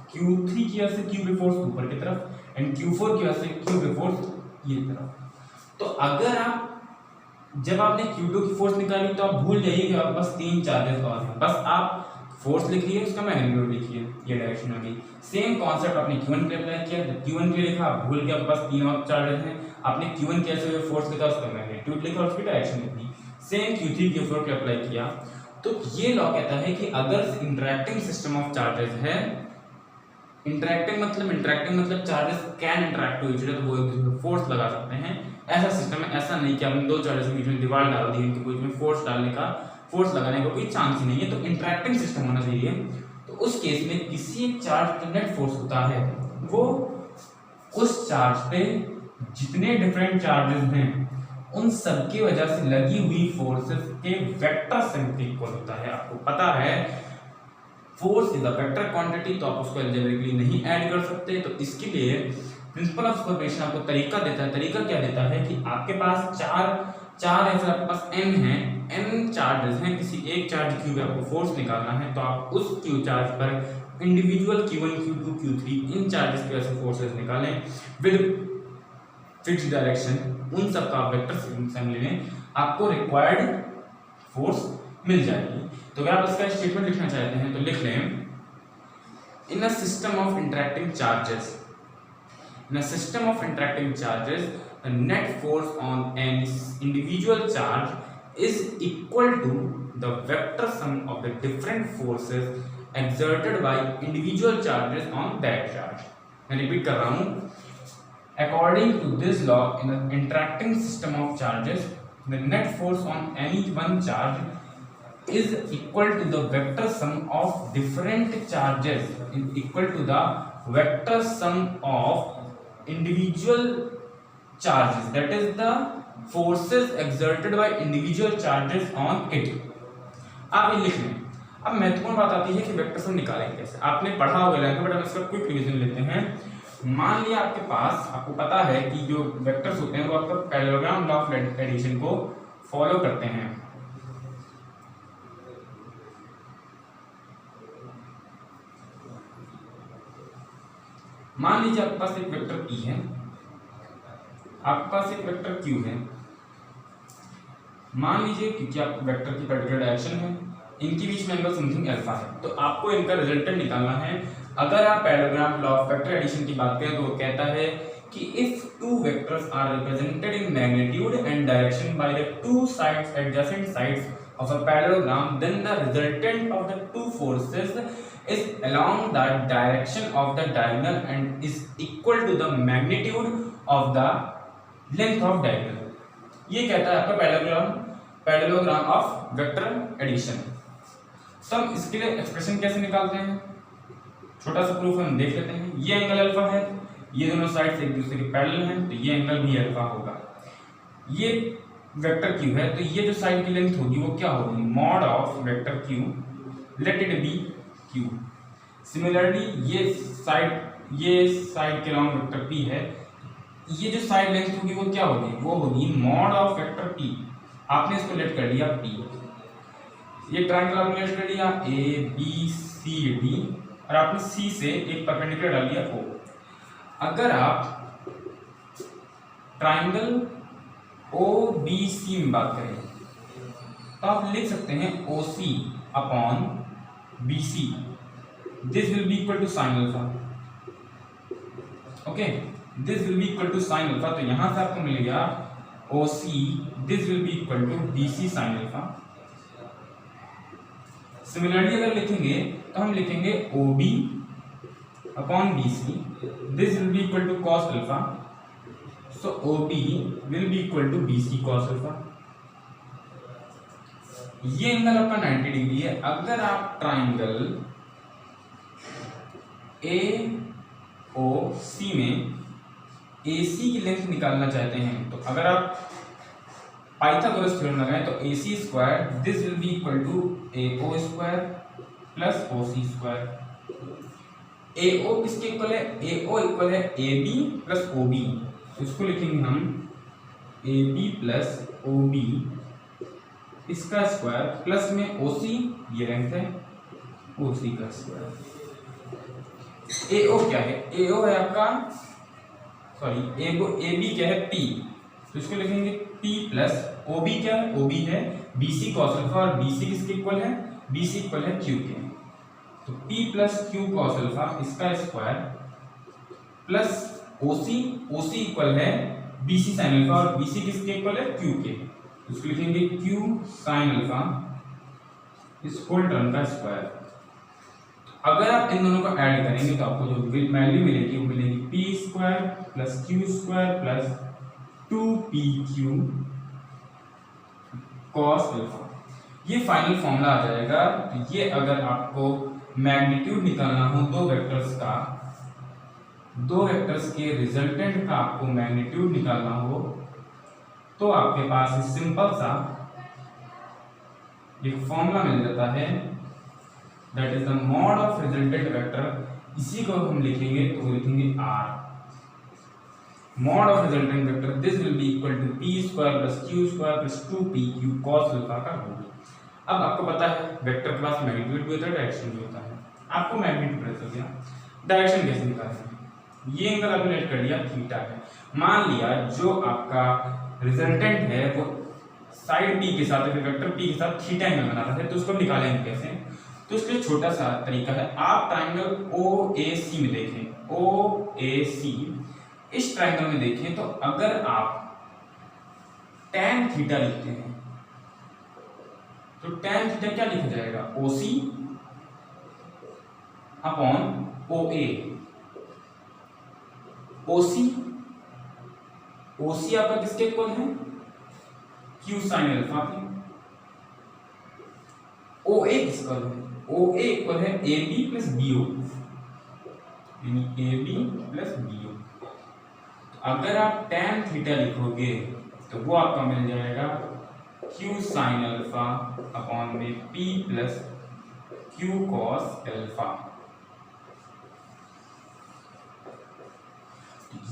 Q3 की वजह से Q पे फोर्स ऊपर की तरफ एंड Q4 की वजह से Q पे फोर्स ये तरफ। तो अगर आप जब आपने Q2 की फोर्स निकाली तो आप भूल जाइए कि आपके पास 3 चार्जेस और हैं, बस आप फोर्स लिखिए उसका मैग्नीट्यूड लिखिए, ये डायरेक्शन में गई। सेम कॉन्सेप्ट आपने Q1 के लिए अप्लाई किया, जब Q1 के लिए लिखा आप भूल के आपके पास 3 और चार्जेस हैं, आपने Q1 कैसे हुए फोर्स लिखा उसका मैग्नीट्यूड लिखा और उसकी डायरेक्शन लिखी। सेम Q3 Q4 के अप्लाई किया। तो ये लॉ कहता है कि अगर इंटरैक्टिंग सिस्टम ऑफ चार्जेस है, इंटरैक्टिंग मतलब charges can interact to each other, तो वो एक दूसरे पर फोर्स लगा सकते हैं। ऐसा सिस्टम है, ऐसा नहीं कि आपने 2 चार्जेस के बीच में दीवार डाल दी, उनके बीच में फोर्स लगाने का कोई चांस ही नहीं है। तो इंटरैक्टिंग सिस्टम होना चाहिए। तो उस केस में किसी एक चार्ज पे नेट फोर्स होता है, वो उस चार्ज पे जितने डिफरेंट चार्जेस हैं उन सब की वजह से लगी हुई फोर्सेस के वेक्टर सम के इक्वल होता है। आपको पता है force is a vector quantity, तो आप उसको अलजेब्रिकली नहीं ऐड कर सकते। तो इसके लिए प्रिंसिपल ऑफ सुपरपोजिशन आपको तरीका देता है। तरीका क्या देता है कि आपके पास चार ऐसे आपके पास n है, n चार्जेस हैं, किसी एक चार्ज q पे आपको फोर्स निकालना है, तो आप उस q चार्ज पर इंडिविजुअल q1 q2 q3 इन चार्जेस के वैसे फोर्सेस निकालें विद फिक्स डायरेक्शन, उन सब का वेक्टर फैमिली में आपको रिक्वायर्ड फोर्स मिल जाएगी। तो अगर आप इसका स्टेटमेंट लिखना चाहते हैं तो लिख लें, in a system of interacting charges, in a system of interacting charges, the net force on an individual charge is equal to the vector sum of the different forces exerted by individual charges on that charge. मैं repeat कर रहा हूँ, according to this law, in an interacting system of charges, the net force on any one charge is equal to the vector sum of different charges is equal to the vector sum of individual charges, that is the forces exerted by individual charges on it। आप ये लिख लें। अब महत्वपूर्ण बात आती है कि वेक्टर सम निकालेंगे कैसे। आपने पढ़ा होगा लेकिन बट हम इसका क्विक रिवीजन लेते हैं। मान लिया आपके पास, आपको पता है कि जो वेक्टर्स होते हैं वो आपका पैरेललोग्राम लॉ ऑफ एडिशन को फॉलो करते हैं। मान लीजिए आपके पास एक वेक्टर P है, आपके पास एक वेक्टर Q है। मान लीजिए क्योंकि आपको वेक्टर की पर्टिकुलर डायरेक्शन है, इनके बीच में एंगल समथिंग अल्फा है, तो आपको इनका रिजल्टेंट निकालना है। अगर आप parallelogram law of vector addition की बात करें तो वो कहता है कि if two vectors are represented in magnitude and direction by the two sides adjacent sides of a parallelogram, then the resultant of the two forces is along the direction of the diagonal and is equal to the magnitude of the length of diagonal। ये कहता है आपका parallelogram of vector addition. तो हम इसके लिए expression कैसे निकालते हैं, छोटा सा प्रूफ हम देख लेते हैं। ये एंगल अल्फा है, ये दोनों साइड एक दूसरे के पैरेलल हैं, तो ये एंगल भी अल्फा होगा। ये वेक्टर क्यू है, तो ये जो साइड की लेंथ होगी वो क्या होगी, mod of vector Q, let it be Q। Similarly ये साइड के अलॉन्ग वेक्टर P है, ये जो साइड लेंथ होगी वो क्या होगी, वो होगी मॉड ऑफ वेक्टर P। आपने इसको लेट कर लिया P, ये ट्रायंगल आपने लेट कर लिया ABCD और आपने C से एक परपेंडिकुलर डाल लिया O। अगर आप ट्रायंगल OBC में बात करें तो आप लिख सकते हैं OC upon BC, this will be equal to sin alpha, okay, this will be equal to sin alpha। तो यहां से आपको मिलेगा OC, this will be equal to BC sin alpha। Similarly अगर लिखेंगे तो हम लिखेंगे OB upon BC, this will be equal to cos alpha, so OB will be equal to BC cos alpha। ये एंगल आपका 90 डिग्री है। अगर आप ट्राइंगल AOC में AC की लेंथ निकालना चाहते हैं, तो अगर आप पाइथागोरस थ्योरम लगाएं तो AC square this will be equal to AO square plus OC square. AO किसके इक्वल है, AO इक्वल है AB प्लस OB, तो इसको लिखेंगे हम AB प्लस OB इसका स्क्वायर प्लस में OC, ये लेंथ है, OC का स्क्वायर। AO क्या है, AO है आपका AB क्या है P, तो इसको लिखेंगे P प्लस OB क्या है, OB है BC cos अल्फा और BC किसके इक्वल है, BC इक्वल है Q के, तो P plus Q cos alpha इसका स्क्वायर प्लस OC इक्वल है BC sin अल्फा और BC किसके इक्वल है Q के, इसको लिखेंगे Q sin अल्फा इस होल टर्म का स्क्वायर। अगर आप इन दोनों को ऐड करेंगे तो आपको जो वैल्यू मिलेगी वो मिलेगी P square plus Q square plus 2PQ cos alpha. ये फाइनल फॉर्मूला आ जाएगा। तो ये अगर आपको मैग्नीट्यूड निकालना हो दो वेक्टर्स के रिजल्टेंट का आपको मैग्नीट्यूड निकालना हो तो आपके पास सिंपल सा एक फॉर्मूला मिल जाता है, that is the mod of resultant vector. इसी को हम लिखेंगे तो लिखेंगे R mod of resultant vector this will be equal to p square plus q square plus 2pq cos alpha का रूट। अब आपको पता है वेक्टर के पास मैग्नीट्यूड भी होता है, डायरेक्शन भी होता है। आपको मैग्नीट्यूड पता चल गया, डायरेक्शन कैसे निकालना है। ये एंगल आपने लेट कर लिया थीटा है। मान लिया जो आपका रिजल्टेंट है वो साइड p के साथ वेक्टर p के साथ थीटा एंगल बनाता है, तो उसको निकालेंगे कैसे। तो इसके लिए छोटा सा तरीका है, आप ट्रायंगल OAC में देखें, OAC इस ट्रायंगल में देखें तो अगर आप tan थीटा लिखते हैं तो tan थीटा क्या लिखा जाएगा, OC अपॉन OA। OC आपका किसके इक्वल है, Q sin अल्फा के। OA किसका है, OA इक्वल है AB प्लस BO, यानी AB प्लस BO। अगर आप tan थीटा लिखोगे तो वो आपका मिल जाएगा Q sin अल्फा अपॉन में P plus Q cos alpha.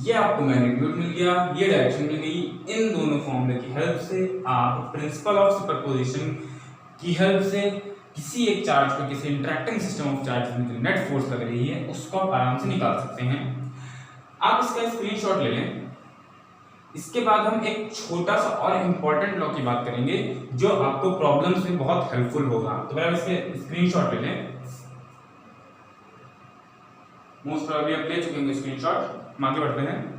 ये आपको मैग्नीट्यूड मिल गया, ये डायरेक्शन मिल गई। इन दोनों फॉर्मूले की हेल्प से आप प्रिंसिपल ऑफ सुपरपोजिशन की हेल्प से किसी एक चार्ज को, किसी इंटरैक्टिंग सिस्टम ऑफ चार्ज में जो नेट फोर्स लग रही है उसको आप आराम से निकाल सकते हैं। आप इसका स्क्रीनशॉट ले लें। इसके बाद हम एक छोटा सा और इम्पोर्टेंट लॉ की बात करेंगे जो आपको प्रॉब्लम्स में बहुत हेल्पफुल होगा। तो पहले इसके स्क्रीनशॉट ले लें। मोस्ट प्रोबेबली आप ले चुके होंगे स्क्रीनशॉट। हम आगे बढ़ते हैं।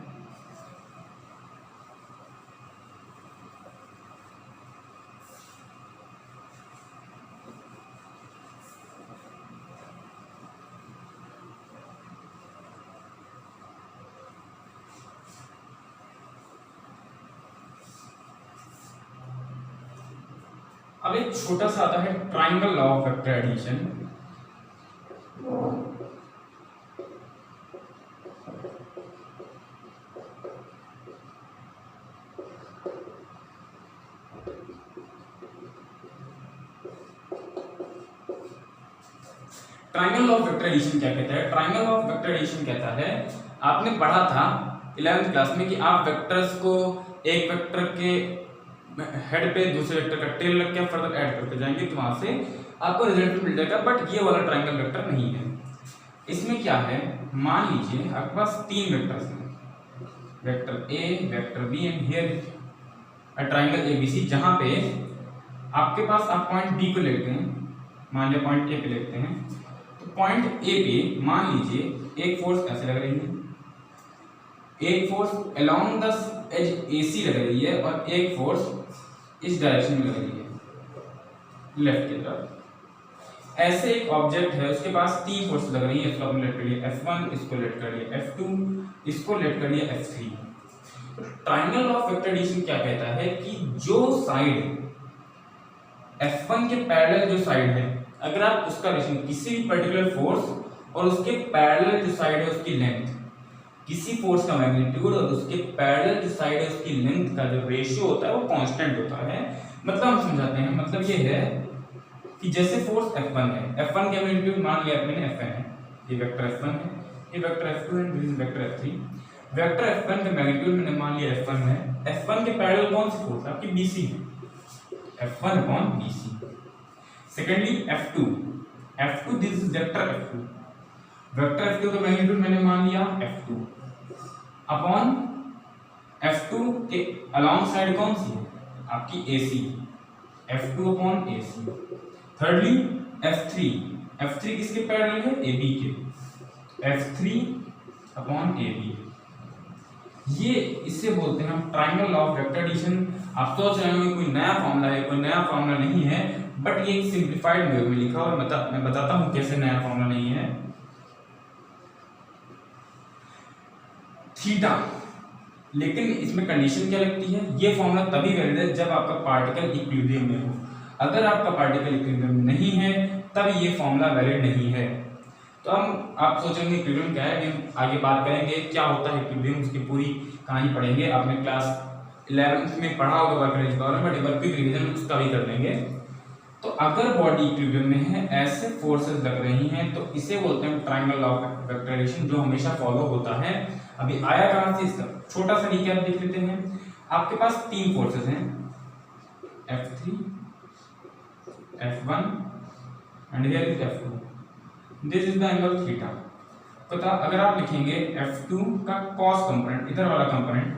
अब एक छोटा सा आता है triangle law of vector addition. Triangle law of vector addition क्या कहता है, triangle law of vector addition कहता है, आपने पढ़ा था 11th क्लास में कि आप वेक्टर्स को एक वेक्टर के हेड पे दूसरे वेक्टर का टेल लग के फर्दर ऐड करते जाएंगे तो वहां से आपको रिजल्ट मिल जाएगा। बट ये वाला ट्रायंगल वेक्टर नहीं है। इसमें क्या है, मान लीजिए आपके पास तीन वेक्टर्स हैं, vector A, vector B and here a triangle ABC, जहां पे आपके पास आप पॉइंट बी को लेते हैं, मान लिया पॉइंट ए पे लेते हैं, तो पॉइंट ए पे मान लीजिए एक फोर्स ऐसे लग रही है, एक force along the edge AC लग रही है और एक फोर्स इस डायरेक्शन में लग रही है लेफ्ट की तरफ। ऐसे एक ऑब्जेक्ट है, उसके पास तीन फोर्स लग रही है, इसको आपने लेट कर लिया F1, इसको लेट कर लिया F2, इसको लेट कर लिया F3। Triangle of vector addition क्या कहता है कि जो साइड F1 के पैरेलल जो साइड है, अगर आप उसका रिलेशन किसी भी पर्टिकुलर फोर्स और उसके पैरेलल जो साइड है उसकी लेंथ, किसी फोर्स का मैग्नीट्यूड और उसके पैरेलल जो साइड है उसकी लेंथ का जो रेशियो होता है वो कांस्टेंट होता है। मतलब हम समझाते हैं, मतलब ये है कि जैसे फोर्स F1 है, F1 का मैग्नीट्यूड मान लिया मैंने Fn है, ये वेक्टर F1 है, ये वेक्टर F2 है, this is vector F3। Vector F1 का मैग्नीट्यूड मैंने मान लिया F1 है, F1 के पैरेलल कौन सी फोर्स है आपकी BC है, F1 upon BC। Secondly F2 this is vector F2, vector F2 का मैग्नीट्यूड मैंने मान लिया F2 अपॉन F2 के अलोंग साइड कौन सी है आपकी AC, F2 upon AC। Thirdly F3 किसके पैरेलल है, AB के, F3 अपॉन AB। ये इससे बोलते हैं हम triangle law of vector addition. आप सोच रहे होंगे कोई नया फॉर्मूला है, कोई नया फॉर्मूला नहीं है, बट ये एक सिंप्लीफाइड वे में लिखा और मैं बताता हूं कैसे नया फॉर्मूला नहीं है। थीटा, लेकिन इसमें कंडीशन क्या लगती है, ये फॉर्मूला तभी वैलिड है जब आपका पार्टिकल इक्विलिब्रियम में हो। अगर आपका पार्टिकल इक्विलिब्रियम में नहीं है तब ये फॉर्मूला वैलिड नहीं है। तो हम आप सोचेंगे इक्विलिब्रियम क्या है, हम आगे बात करेंगे क्या होता है इक्विलिब्रियम, उसकी पूरी कहानी पढ़ेंगे। आपने क्लास 11th में पढ़ा होगा वर्क के बारे में, बट एक बार क्विक रिवीजन उसका भी कर लेंगे। तो अगर बॉडी इक्विलिब्रियम में है, ऐसे फोर्सेस लग रही हैं, तो इसे बोलते हैं triangle law of vector addition, जो हमेशा फॉलो होता है। अभी आया कहां से, इसका छोटा सा रिकैप देख लेते हैं। आपके पास तीन फोर्सेस हैं, F3, F1 and here is F2। This is the angle theta. तो अगर आप लिखेंगे F2 का कॉस कंपोनेंट, इधर वाला कंपोनेंट,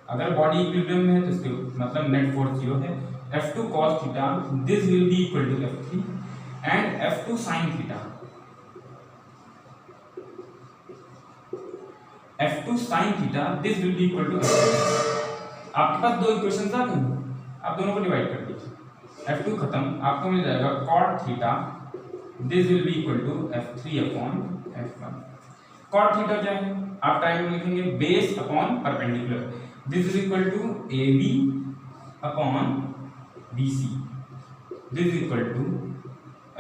अगर बॉडी इक्विलिब्रियम में है तो इसके मतलब नेट फोर्स 0 है। F2 cos theta, this will be equal to F3 and F2 sin theta, F2 sin theta, this will be equal to F3। आपके पास दो इक्वेशंस आ गई, आप दोनों को डिवाइड कर दीजिए। F2 खत्म, आपको मिल जाएगा cot theta, this will be equal to F3 upon F1। cot theta क्या है, आप ट्रायंगल लिखेंगे base upon perpendicular, this is equal to AB upon BC, this is equal to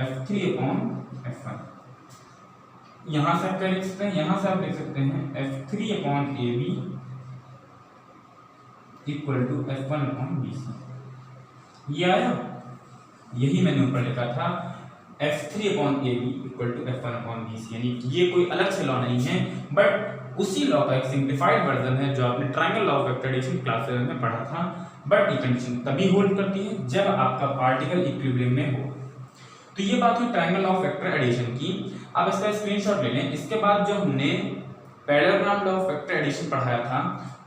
F3 upon F1। यहां से आप क्या लिख सकते हैं, यहां से आप लिख सकते हैं F3 upon AB equal to F1 upon BC। ये आया, यही मैंने ऊपर लिखा था, F3 upon AB equal to F1 upon BC। यानी ये कोई अलग से लॉ नहीं है, बट उसी लॉ का एक सिंप्लीफाइड वर्जन है जो आपने triangle law of vector addition class 7 में पढ़ा था। बट ये कंडीशन तभी होल्ड करती है जब आपका पार्टिकल इक्विलिब्रियम में हो। तो ये बात हुई triangle law of vector addition की। आप इसका स्क्रीनशॉट ले लें। इसके बाद जो हमने parallelogram law of vector addition पढ़ाया था,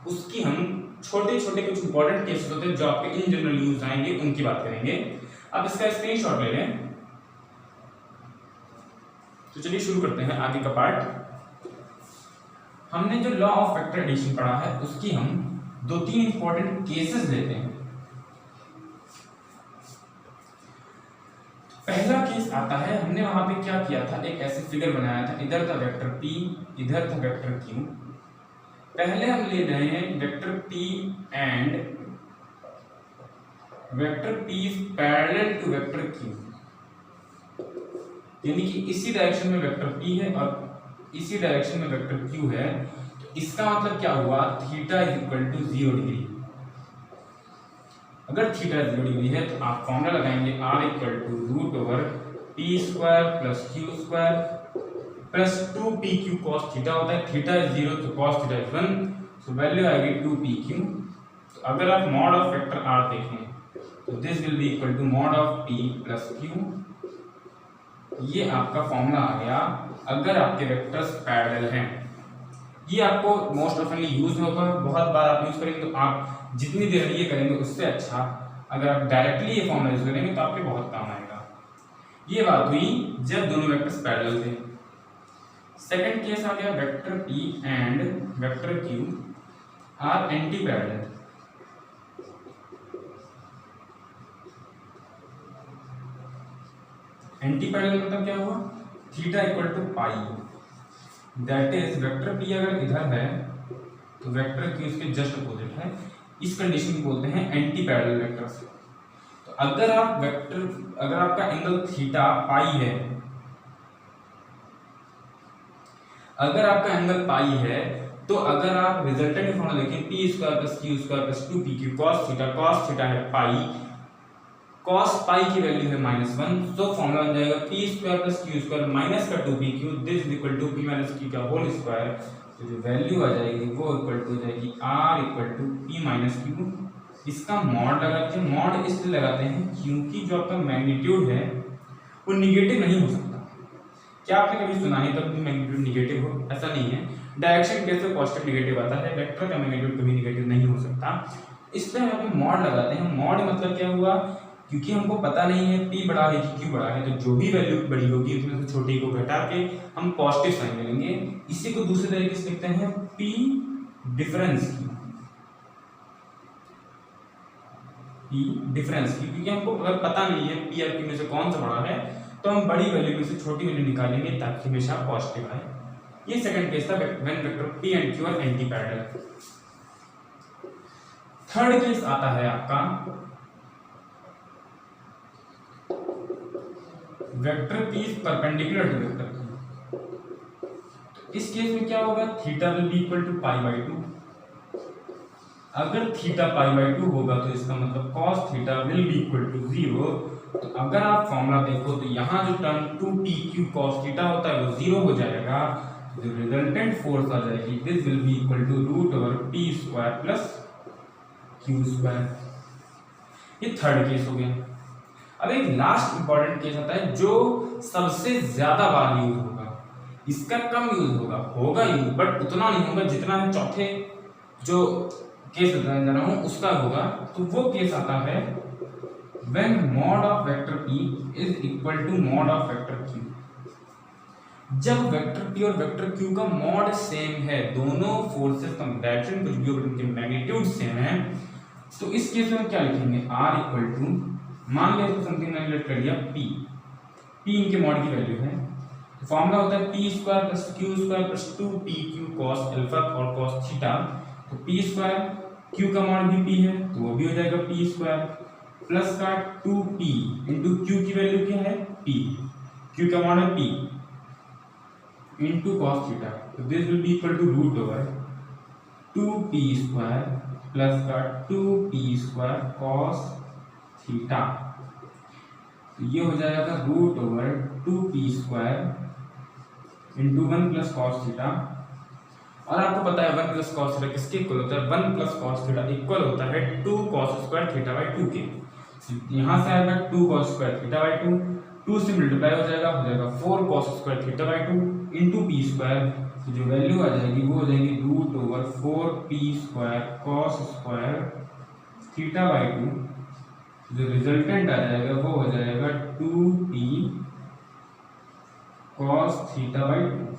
उसकी हम छोटे छोटे कुछ इंपॉर्टेंट केसेस होते हैं जो आपके इन जनरल यूज आएंगे, उनकी बात करेंगे। अब इसका स्क्रीनशॉट ले लें। तो चलिए शुरू करते हैं आगे का पार्ट। हमने जो लॉ ऑफ वेक्टर एडिशन पढ़ा है, उसकी हम दो तीन इंपॉर्टेंट केसेस लेते हैं। पहला केस आता है, हमने वहां पे क्या किया था, एक ऐसे फिगर बनाया था, इधर था वेक्टर P, इधर था वेक्टर Q। पहले हम ले रहे हैं vector P and vector P is parallel to vector Q, यानी कि इसी डायरेक्शन में वेक्टर P है और इसी डायरेक्शन में वेक्टर Q है। तो इसका मतलब क्या हुआ, theta is equal to 0 degree. अगर थीटा 0 डिग्री है तो आप फॉर्मूला लगाएंगे R equal to root over P square plus Q square plus 2PQ cos theta होता है। थीटा इज 0 तो cos theta is 1, so value आएगी 2PQ। तो अगर आप मॉड ऑफ वेक्टर R देखें तो this will be equal to mod of P plus Q। ये आपका फॉर्मूला आ गया अगर आपके वेक्टर्स पैरेलल हैं। ये आपको मोस्ट ऑफनली यूज होगा, बहुत बार आप यूज करेंगे। तो आप जितनी देर ये करेंगे उससे अच्छा अगर आप डायरेक्टली ये फॉर्मूला यूज करेंगे तो आपके बहुत काम आएगा। ये बात हुई जब दोनों वेक्टर्स पैरेलल थे। सेकंड केस आ गया, vector P and vector Q are anti parallel. Anti parallel मतलब क्या हुआ, theta equal to pi, that is vector P अगर इधर है तो वेक्टर Q इसके जस्ट अपोजिट है। इस कंडीशन को बोलते हैं एंटी पैरेलल वेक्टर्स। तो अगर आपका एंगल थीटा पाई है, अगर आपका एंगल पाई है, तो अगर आप रिजल्टेंट फॉर्मूला देखें P square plus Q square plus 2PQ cos theta है पाई, cos पाई की वैल्यू है -1, तो फॉर्मूला बन जाएगा P square plus Q square minus का 2PQ, this is equal to P minus Q का होल स्क्वायर। तो जो वैल्यू आ जाएगी वो इक्वल टू हो जाएगी R equal to P minus Q। इसका मॉड लगाते हैं, मॉड इसलिए लगाते हैं क्योंकि जो आपका मैग्नीट्यूड है वो निगेटिव नहीं हो सकता। क्या आपने कभी सुना है तब मैग्नीट्यूड निगेटिव हो? ऐसा नहीं है। डायरेक्शन कैसे पॉजिटिव निगेटिव आता है, वेक्टर का मैग्नीट्यूड कभी निगेटिव नहीं हो सकता। इसलिए हम यहाँ पे मॉड लगाते हैं। मॉड मतलब क्या हुआ, क्योंकि हमको पता नहीं है P बड़ा है कि Q बड़ा है, तो जो भी वैल्यू बड़ी होगी उसमें से छोटी को घटा के हम पॉजिटिव साइन लेंगे। इसी को दूसरे तरीके से लिखते हैं P डिफरेंस की, P डिफरेंस की, क्योंकि हमको अगर पता नहीं है P और Q में से कौन सा बड़ा है तो हम बड़ी वैल्यू में से छोटी वैल्यू निकालेंगे ताकि हमेशा पॉजिटिव आए। ये सेकंड केस था when vector P and Q are anti parallel. Third case आता है आपका vector P is perpendicular to vector Q। तो इस केस में क्या होगा, theta will be equal to pi by 2। अगर थीटा π/2 होगा तो इसका मतलब cos theta will be equal to 0। तो अगर आप फॉर्मूला देखो तो यहाँ जो टर्म 2pq cos थीटा होता है वो 0 हो जाएगा। जो रिजल्टेंट फोर्स आ जाएगी this will be equal to √p² plus q²। ये थर्ड केस हो गया। अब एक लास्ट इंपॉर्टेंट केस आता है जो सबसे ज्यादा बार यूज होगा। इसका कम यूज होगा यूज, बट उतना नहीं होगा जितना मैं चौथे जो केस बताने जा रहा हूं उसका होगा। तो वो केस आता है when mod of vector p is equal to mod of vector q। जब वेक्टर p और वेक्टर q का मॉड सेम है, दोनों फोर्सेस का डायरेक्शन कुछ भी उनके मैग्नीट्यूड सेम है, तो इस केस में क्या लिखेंगे r इक्वल टू, मान लिया तो समथिंग मैंने लेट कर दिया p इनके मॉड की वैल्यू है। तो फॉर्मूला होता है p² + q² + 2pq cos alpha और cos थीटा। तो p², q का मॉड भी p है तो वो भी हो जाएगा p² प्लस का 2p इंटू q की वैल्यू क्या है p, q का मॉड है p इंटू cos थीटा। तो this will be equal to √2p² plus का 2p² cos थीटा। तो ये हो जाएगा √2p² into 1 plus cos theta. और आपको पता है 1 प्लस cos थीटा किसके इक्वल होता है, 1 प्लस cos थीटा इक्वल होता है 2 cos² थीटा/2 के। यहाँ से आएगा 2 cos² थीटा/2, 2 से मल्टीप्लाई हो जाएगा 4 cos² थीटा/2 इंटू p²। तो जो वैल्यू आ जाएगी वो हो जाएगी √4p² cos² थीटा/2। जो रिजल्टेंट आ जाएगा वो हो जाएगा 2p cos थीटा/2।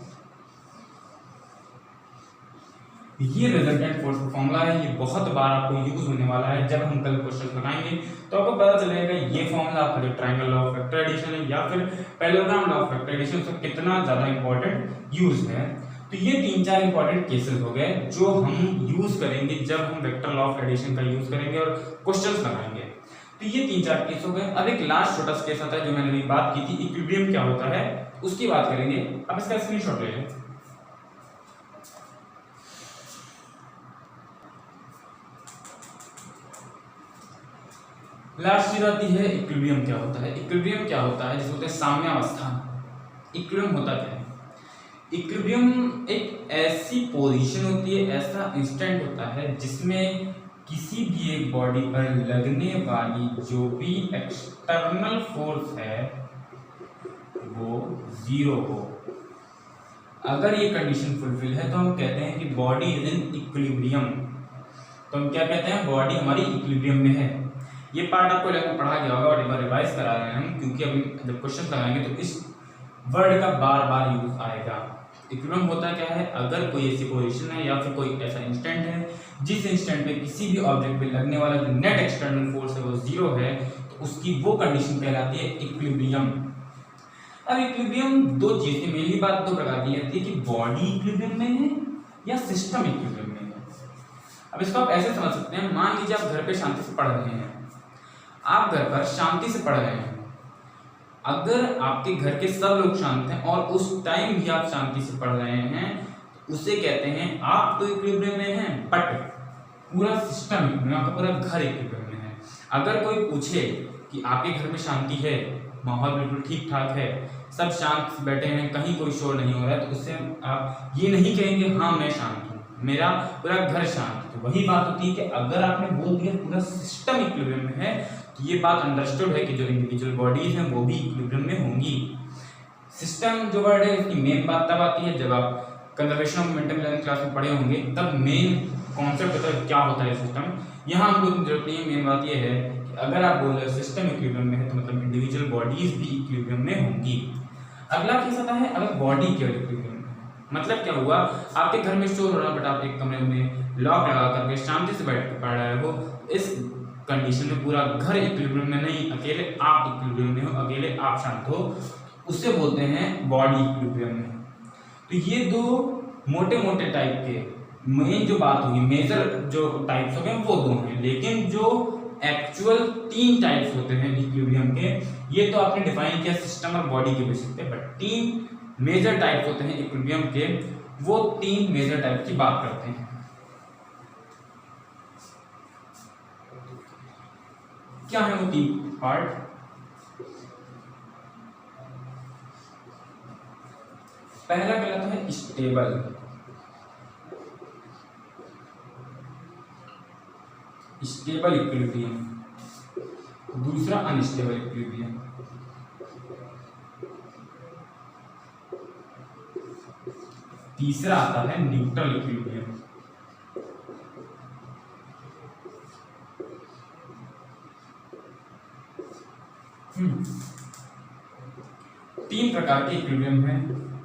ये रिजल्टेंट फोर्स का फॉर्मूला है। ये बहुत बार आपको यूज होने वाला है। जब हम कल क्वेश्चन लगाएंगे तो आपको पता चलेगा ये फॉर्मूला आपका जो triangle law of vector addition है या फिर parallelogram law of vector addition से कितना ज्यादा इंपॉर्टेंट यूज है। तो ये 3-4 इंपॉर्टेंट केसेस हो गए जो हम यूज करेंगे जब हम वेक्टर लॉ ऑफ एडिशन का यूज करेंगे और क्वेश्चंस लगाएंगे। तो ये 3-4 केस हो गए। अब एक लास्ट छोटा सा केस आता है जो मैंने अभी बात की थी, इक्विलिब्रियम क्या होता है उसकी बात करेंगे। अब इसका स्क्रीनशॉट ले लें। लास्ट चीज आती है इक्विलिब्रियम क्या होता है। इक्विलिब्रियम क्या होता है, जिसे बोलते हैं साम्यावस्था। इक्विलिब्रियम होता क्या है? इक्विलिब्रियम एक ऐसी पोजीशन होती है, ऐसा इंस्टेंट होता है जिसमें किसी भी एक बॉडी पर लगने वाली जो भी एक्सटर्नल फोर्स है वो 0 हो। अगर ये कंडीशन फुलफिल है तो हम कहते हैं कि बॉडी इज इन इक्विलिब्रियम। तो हम क्या कहते हैं, बॉडी हमारी इक्विलिब्रियम में है। ये पार्ट आपको लगभग पढ़ा गया होगा और एक बार रिवाइज करा रहे हैं हम, क्योंकि अभी जब क्वेश्चन लगाएंगे तो इस वर्ड का बार बार यूज आएगा। इक्विलिब्रियम होता क्या है, अगर कोई ऐसी पोजीशन है या फिर कोई ऐसा इंस्टेंट है जिस इंस्टेंट पे किसी भी ऑब्जेक्ट पे लगने वाला जो नेट एक्सटर्नल फोर्स है वो 0 है, तो उसकी वो कंडीशन कहलाती है इक्विलिब्रियम। अब इक्विलिब्रियम दो चीजें, मेनली बात दो प्रकार की आती है कि बॉडी इक्विलिब्रियम में है या सिस्टम इक्विलिब्रियम में है। अब इसको आप ऐसे समझ सकते हैं, मान लीजिए आप घर पे शांति से पढ़ रहे हैं, आप घर पर शांति से पढ़ रहे हैं। अगर आपके घर के सब लोग शांत हैं और उस टाइम भी आप शांति से पढ़ रहे हैं, उसे कहते हैं आप तो इक्विलिब्रियम में हैं, बट पूरा सिस्टम इक्विलिब्रियम, आपका पूरा घर इक्विलिब्रियम में है। अगर कोई पूछे कि आपके घर में शांति है, माहौल बिल्कुल ठीक ठाक है, सब शांत बैठे हैं, कहीं कोई शोर नहीं हो रहा है, तो उससे आप ये नहीं कहेंगे हाँ मैं शांत हूँ, मेरा पूरा घर शांत। तो वही बात होती है कि अगर आपने बोल दिया पूरा सिस्टम इक्विलिब्रियम में है, तो ये बात अंडरस्टूड है कि जो इंडिविजुअल बॉडीज हैं वो भी इक्विलिब्रियम में होंगी। सिस्टम जो वर्ड है इसकी मेन बात तब आती है जब आप conservation of momentum eleventh class में पढ़े होंगे, तब मेन कॉन्सेप्ट होता है क्या होता है सिस्टम। यहाँ हमको जरूरत नहीं है, मेन बात ये है कि अगर आप बोल रहे हो सिस्टम इक्विलिब्रियम में है तो मतलब इंडिविजुअल बॉडीज भी इक्विलिब्रियम में होंगी। अगला केस आता है अगर बॉडी केवल इक्विलिब्रियम में, मतलब क्या हुआ, आपके घर में शोर हो रहा है बट आप एक कमरे में लॉक लगा करके शांति से बैठ कर पढ़ रहे हो, इस कंडीशन में पूरा घर इक्विलिब्रियम में नहीं, अकेले आप इक्विलिब्रियम में हो, अकेले आप शांत हो, उससे बोलते हैं बॉडी इक्विलिब्रियम में। तो ये दो मोटे मोटे टाइप के मेन जो बात होगी, मेजर जो टाइप्स हो गए वो दो हैं, लेकिन जो एक्चुअल 3 टाइप्स होते हैं इक्विलिब्रियम के, ये तो आपने डिफाइन किया सिस्टम और बॉडी के बेसिस पे, बट 3 मेजर टाइप्स होते हैं इक्विलिब्रियम के, वो 3 मेजर टाइप की बात करते हैं। क्या है वो 3 पार्ट? पहला कहलाता है स्टेबल, स्टेबल इक्विलिब्रियम, दूसरा अनस्टेबल इक्विलिब्रियम, तीसरा आता है न्यूट्रल इक्विलिब्रियम। तीन प्रकार के इक्विलिब्रियम है,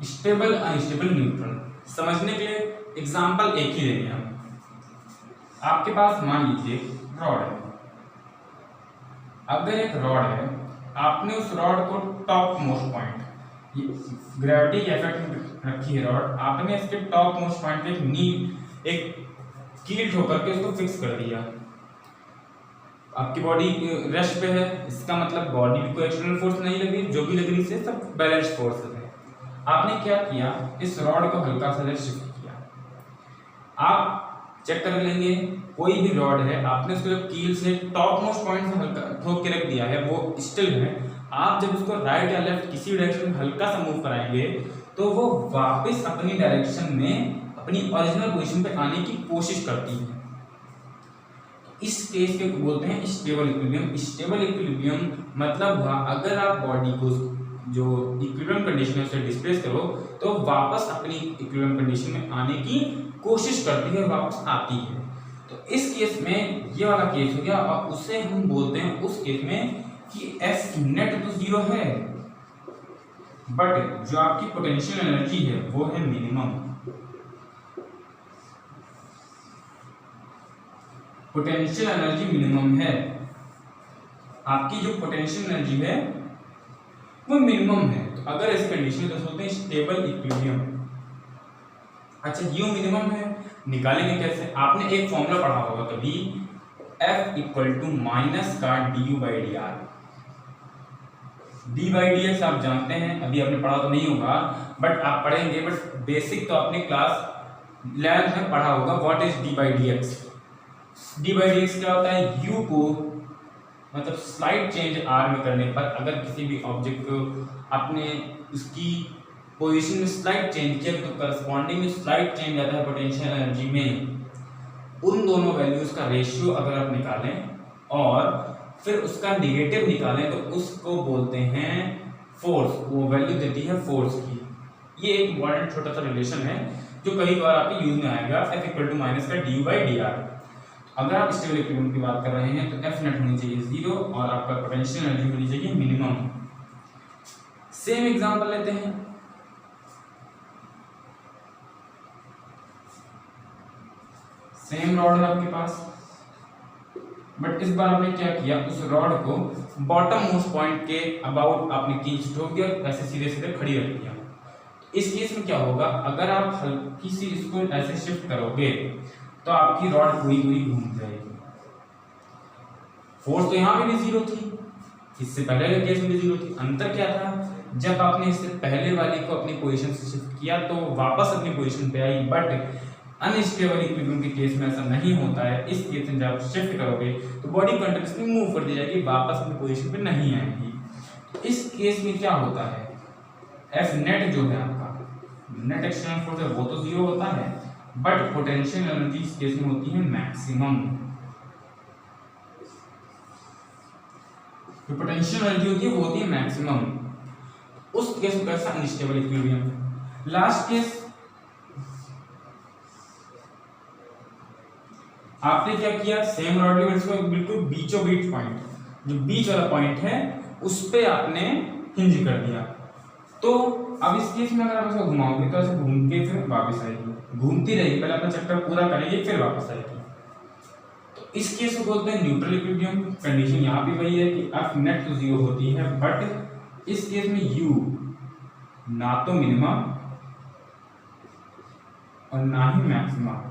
स्टेबल, अनस्टेबल, न्यूट्रल। समझने के लिए एग्जांपल एक ही लेंगे हम। आपके पास मान लीजिए रॉड है। अगर एक रॉड है, आपने उस रॉड को टॉप मोस्ट पॉइंट, ग्रेविटी के इफेक्ट में रखी है रॉड, आपने इसके टॉप मोस्ट पॉइंट पे एक कील ठोकर के उसको फिक्स कर दिया। आपकी बॉडी रेस्ट पे है, इसका मतलब बॉडी को एक्सटर्नल फोर्स नहीं लगी, जो भी लग रही है सब बैलेंस फोर्स है। आपने क्या किया, इस रॉड को हल्का सा शिफ्ट किया। आप चेक कर लेंगे, कोई भी रॉड है, आपने उसको कील से टॉप मोस्ट पॉइंट से हल्का ठोक के रख दिया है, वो स्टिल है। आप जब उसको राइट या लेफ्ट किसी डायरेक्शन में हल्का सा मूव कराएंगे तो वो वापस अपनी डायरेक्शन में अपनी ओरिजिनल पोजीशन पे आने की कोशिश करती है। इस केस के बोलते हैं स्टेबल इक्विलिब्रियम। स्टेबल इक्विलिब्रियम मतलब हुआ, अगर आप बॉडी को जो इक्विलिब्रियम कंडीशन है उसे डिस्प्लेस करो तो वापस अपनी इक्विलिब्रियम कंडीशन में आने की कोशिश करती है, वापस आती है। तो इस केस में ये वाला केस हो गया, और उसे हम बोलते हैं उस केस में कि एफ नेट तो 0 है, बट जो आपकी पोटेंशियल एनर्जी है वो है मिनिमम। पोटेंशियल एनर्जी मिनिमम है, आपकी जो पोटेंशियल एनर्जी है वो मिनिमम है। तो अगर ऐसी कंडीशन तो बोलते हैं स्टेबल इक्विलिब्रियम। अच्छा, यू मिनिमम है, निकालेंगे कैसे? आपने एक फॉर्मूला पढ़ा होगा कभी, F इक्वल टू माइनस का du by D R. D by D x आप जानते हैं, अभी आपने पढ़ा तो नहीं होगा बट आप पढ़ेंगे, बट बेसिक तो आपने क्लास 11th में पढ़ा होगा। What is D by D x? D by D x क्या होता है? u को मतलब स्लाइड चेंज r में करने पर, अगर किसी भी ऑब्जेक्ट को आपने उसकी पोजीशन में स्लाइड चेंज किया तो करस्पॉन्डिंग स्लाइड चेंज आता है पोटेंशियल एनर्जी में। उन दोनों वैल्यूज का रेशियो अगर आप निकालें और फिर उसका निगेटिव निकालें तो उसको बोलते हैं फोर्स। वो वैल्यू देती है फोर्स की। ये एक इंपॉर्टेंट छोटा सा रिलेशन है जो कई बार आपके यूज में आएगा, F इक्वल टू माइनस का du बाई डी आर। अगर आप स्टेबल इक्विलिब्रियम की बात कर रहे हैं तो F नेट होनी चाहिए 0 और आपका पोटेंशियल एनर्जी होनी चाहिए मिनिमम। सेम एग्जांपल लेते हैं। सेम रॉड है आपके पास, बट इस बार आपने क्या किया, उस रॉड को बॉटम मोस्ट पॉइंट के अबाउट आपने खींच ठोक दिया, ऐसे सीधे सीधे खड़ी रख दिया। इस केस में क्या होगा, अगर आप हल्की सी इसको ऐसे शिफ्ट करोगे तो आपकी रॉड पूरी पूरी घूम जाएगी। फोर्स तो यहाँ पे भी 0 थी, इससे पहले के केस में भी 0 थी। अंतर क्या था, जब आपने इससे पहले वाली को अपनी पोजीशन से शिफ्ट किया तो वापस अपनी पोजीशन पे आई। बट अनस्टेबल इक्विलिब्रियम के केस में ऐसा नहीं होता है। इस केस में जब आप शिफ्ट करोगे तो बॉडी कंटिन्यूअसली मूव कर दी जाएगी, वापस अपनी पोजीशन पे नहीं आएगी। तो इस केस में क्या होता है, एफ नेट जो है आपका नेट एक्सटर्नल फोर्स है वो तो 0 होता है, बट पोटेंशियल एनर्जी इस केस में होती है मैक्सिमम। जो पोटेंशियल एनर्जी होती है वो होती है मैक्सिमम। उस केस में कैसा अनस्टेबल इक्विलिब्रियम। लास्ट केस आपने क्या किया, सेम रॉड के बिल्कुल बीचों बीच पॉइंट, जो बीच वाला पॉइंट है उस पे आपने हिंज कर दिया। तो अब इस केस में अगर आप इसको घुमाओगे तो ऐसे घूम के फिर वापस आएगी, घूमती रहेगी, पहले अपना चक्कर पूरा करेगी फिर वापस आएगी। तो इस केस को बोलते हैं न्यूट्रल इक्विलिब्रियम। कंडीशन यहाँ भी वही है कि एफ नेट तो 0 होती है, बट इस केस में यू ना तो मिनिमम और ना ही मैक्सिमम,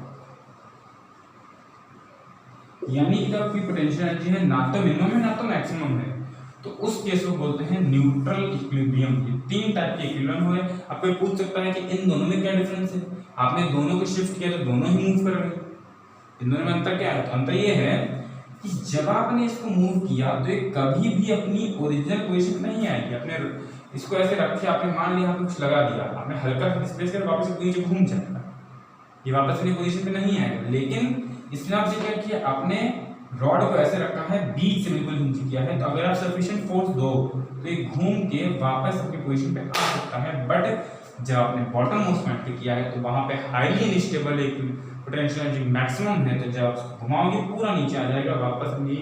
यानी कि आपकी पोटेंशियल एनर्जी है ना तो मिनिमम है ना तो मैक्सिमम है। तो उस केस को बोलते हैं न्यूट्रल इक्विलिब्रियम। ये 3 टाइप के इक्विलिब्रियम हुए। अब कोई पूछ सकता है कि इन दोनों में क्या डिफरेंस है, आपने दोनों को शिफ्ट किया तो दोनों ही मूव कर रहे हैं, इन दोनों में अंतर क्या है? तो अंतर ये है कि जब आपने इसको मूव किया तो ये कभी भी अपनी ओरिजिनल पोजीशन पे नहीं आएगी। अपने इसको ऐसे रखे, आपने मान लिया आपने कुछ लगा दिया, आपने हल्का सा डिस्प्लेस कर वापस नीचे घूम जाएगा, ये वापस अपनी पोजीशन पे नहीं आएगा। लेकिन इसमें आपसे क्या किया, आपने रॉड को ऐसे रखा है, बीच से बिल्कुल नीचे किया है, तो अगर आप सफिशिएंट फोर्स दो तो ये घूम के वापस अपनी पोजीशन पे आ सकता है। बट जब आपने बॉटम मोस्ट पॉइंट पे किया है तो वहां पे हाईली अनस्टेबल एक पोटेंशियल एनर्जी मैक्सिमम है, तो जब आप घुमाओगे पूरा नीचे आ जाएगा, वापस अपनी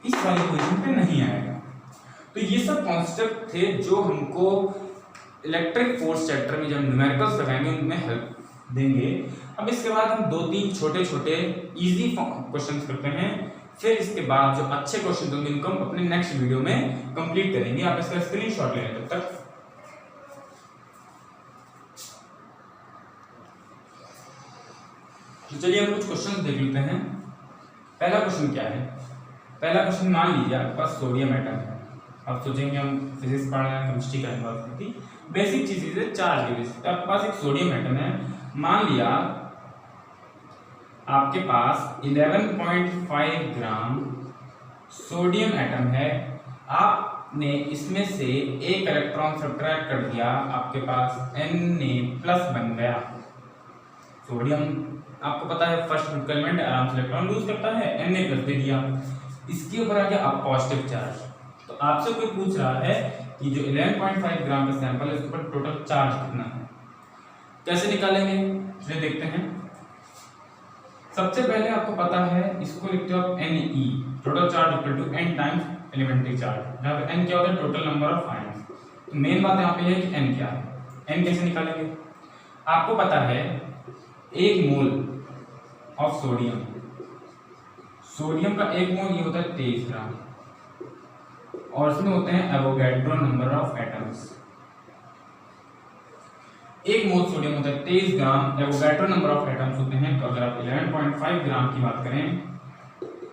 इस वाली पोजीशन पे नहीं आएगा। तो ये सब कॉन्सेप्ट थे जो हमको इलेक्ट्रिक फोर्स चैप्टर में जब न्यूमेरिकल्स लगाएंगे उनमें हेल्प देंगे। अब इसके बाद हम 2-3 छोटे-छोटे इजी क्वेश्चंस करते हैं, फिर इसके बाद जो अच्छे क्वेश्चन होंगे उनको हम अपने नेक्स्ट वीडियो में कंप्लीट करेंगे। आप इसका स्क्रीनशॉट ले लें तब तक। तो चलिए हम कुछ क्वेश्चन देख लेते हैं। पहला क्वेश्चन क्या है? पहला क्वेश्चन मान लीजिए आपके पास सोडियम एटम है। अब सोचेंगे हम फिजिक्स पढ़ रहे हैं, केमिस्ट्री का बात होती, बेसिक चीज है चार्ज की बेसिस। आपके पास एक सोडियम एटम है, मान लिया आपके पास 11.5 ग्राम सोडियम एटम है। आपने इसमें से एक इलेक्ट्रॉन सब्ट्रैक्ट कर दिया, आपके पास Na+ बन गया। सोडियम आपको पता है फर्स्ट ग्रुप एलिमेंट आराम से इलेक्ट्रॉन लूज करता है, Na+ दे दिया। इसके ऊपर आ गया अब पॉजिटिव चार्ज। तो आपसे कोई पूछ रहा है कि जो 11.5 ग्राम का सैंपल है उसके ऊपर टोटल चार्ज कितना है, कैसे निकालेंगे चलिए देखते हैं। सबसे पहले आपको पता है, इसको लिखते हो आप Ne, total charge equal to n times elementary charge, जहां पे n क्या होता है टोटल नंबर ऑफ आयंस। तो मेन बात यहाँ पे है कि n क्या है। n कैसे निकालेंगे? आपको पता है 1 मोल ऑफ सोडियम, सोडियम का 1 मोल ये होता है 23 ग्राम, और इसमें होते हैं Avogadro number of atoms. 1 mole sodium होता है 23 ग्राम, एवोगैड्रो नंबर ऑफ एटम्स होते हैं। तो अगर आप 11.5 ग्राम की बात करें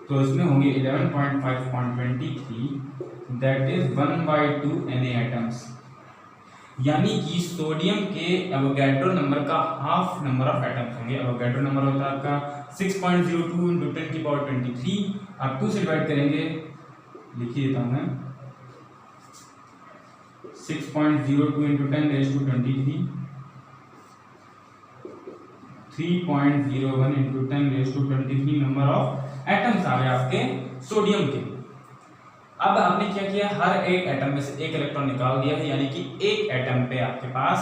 तो इसमें होंगे 11.5.23, दैट इज 1/2 Na एटम्स। यानी कि सोडियम के एवोगैड्रो नंबर का हाफ नंबर ऑफ एटम्स होंगे। एवोगैड्रो नंबर होता है आपका 6.02 × 10⁻23। आप 2 से डिवाइड करेंगे, लिख ही देता हूं मैं, 6.02 × 10⁻23, 3.01 × 10⁻23 नंबर ऑफ एटम्स आ गए आपके सोडियम के। अब आपने क्या किया, हर एक एटम में से एक इलेक्ट्रॉन निकाल दिया है, यानी कि एक एटम पे आपके पास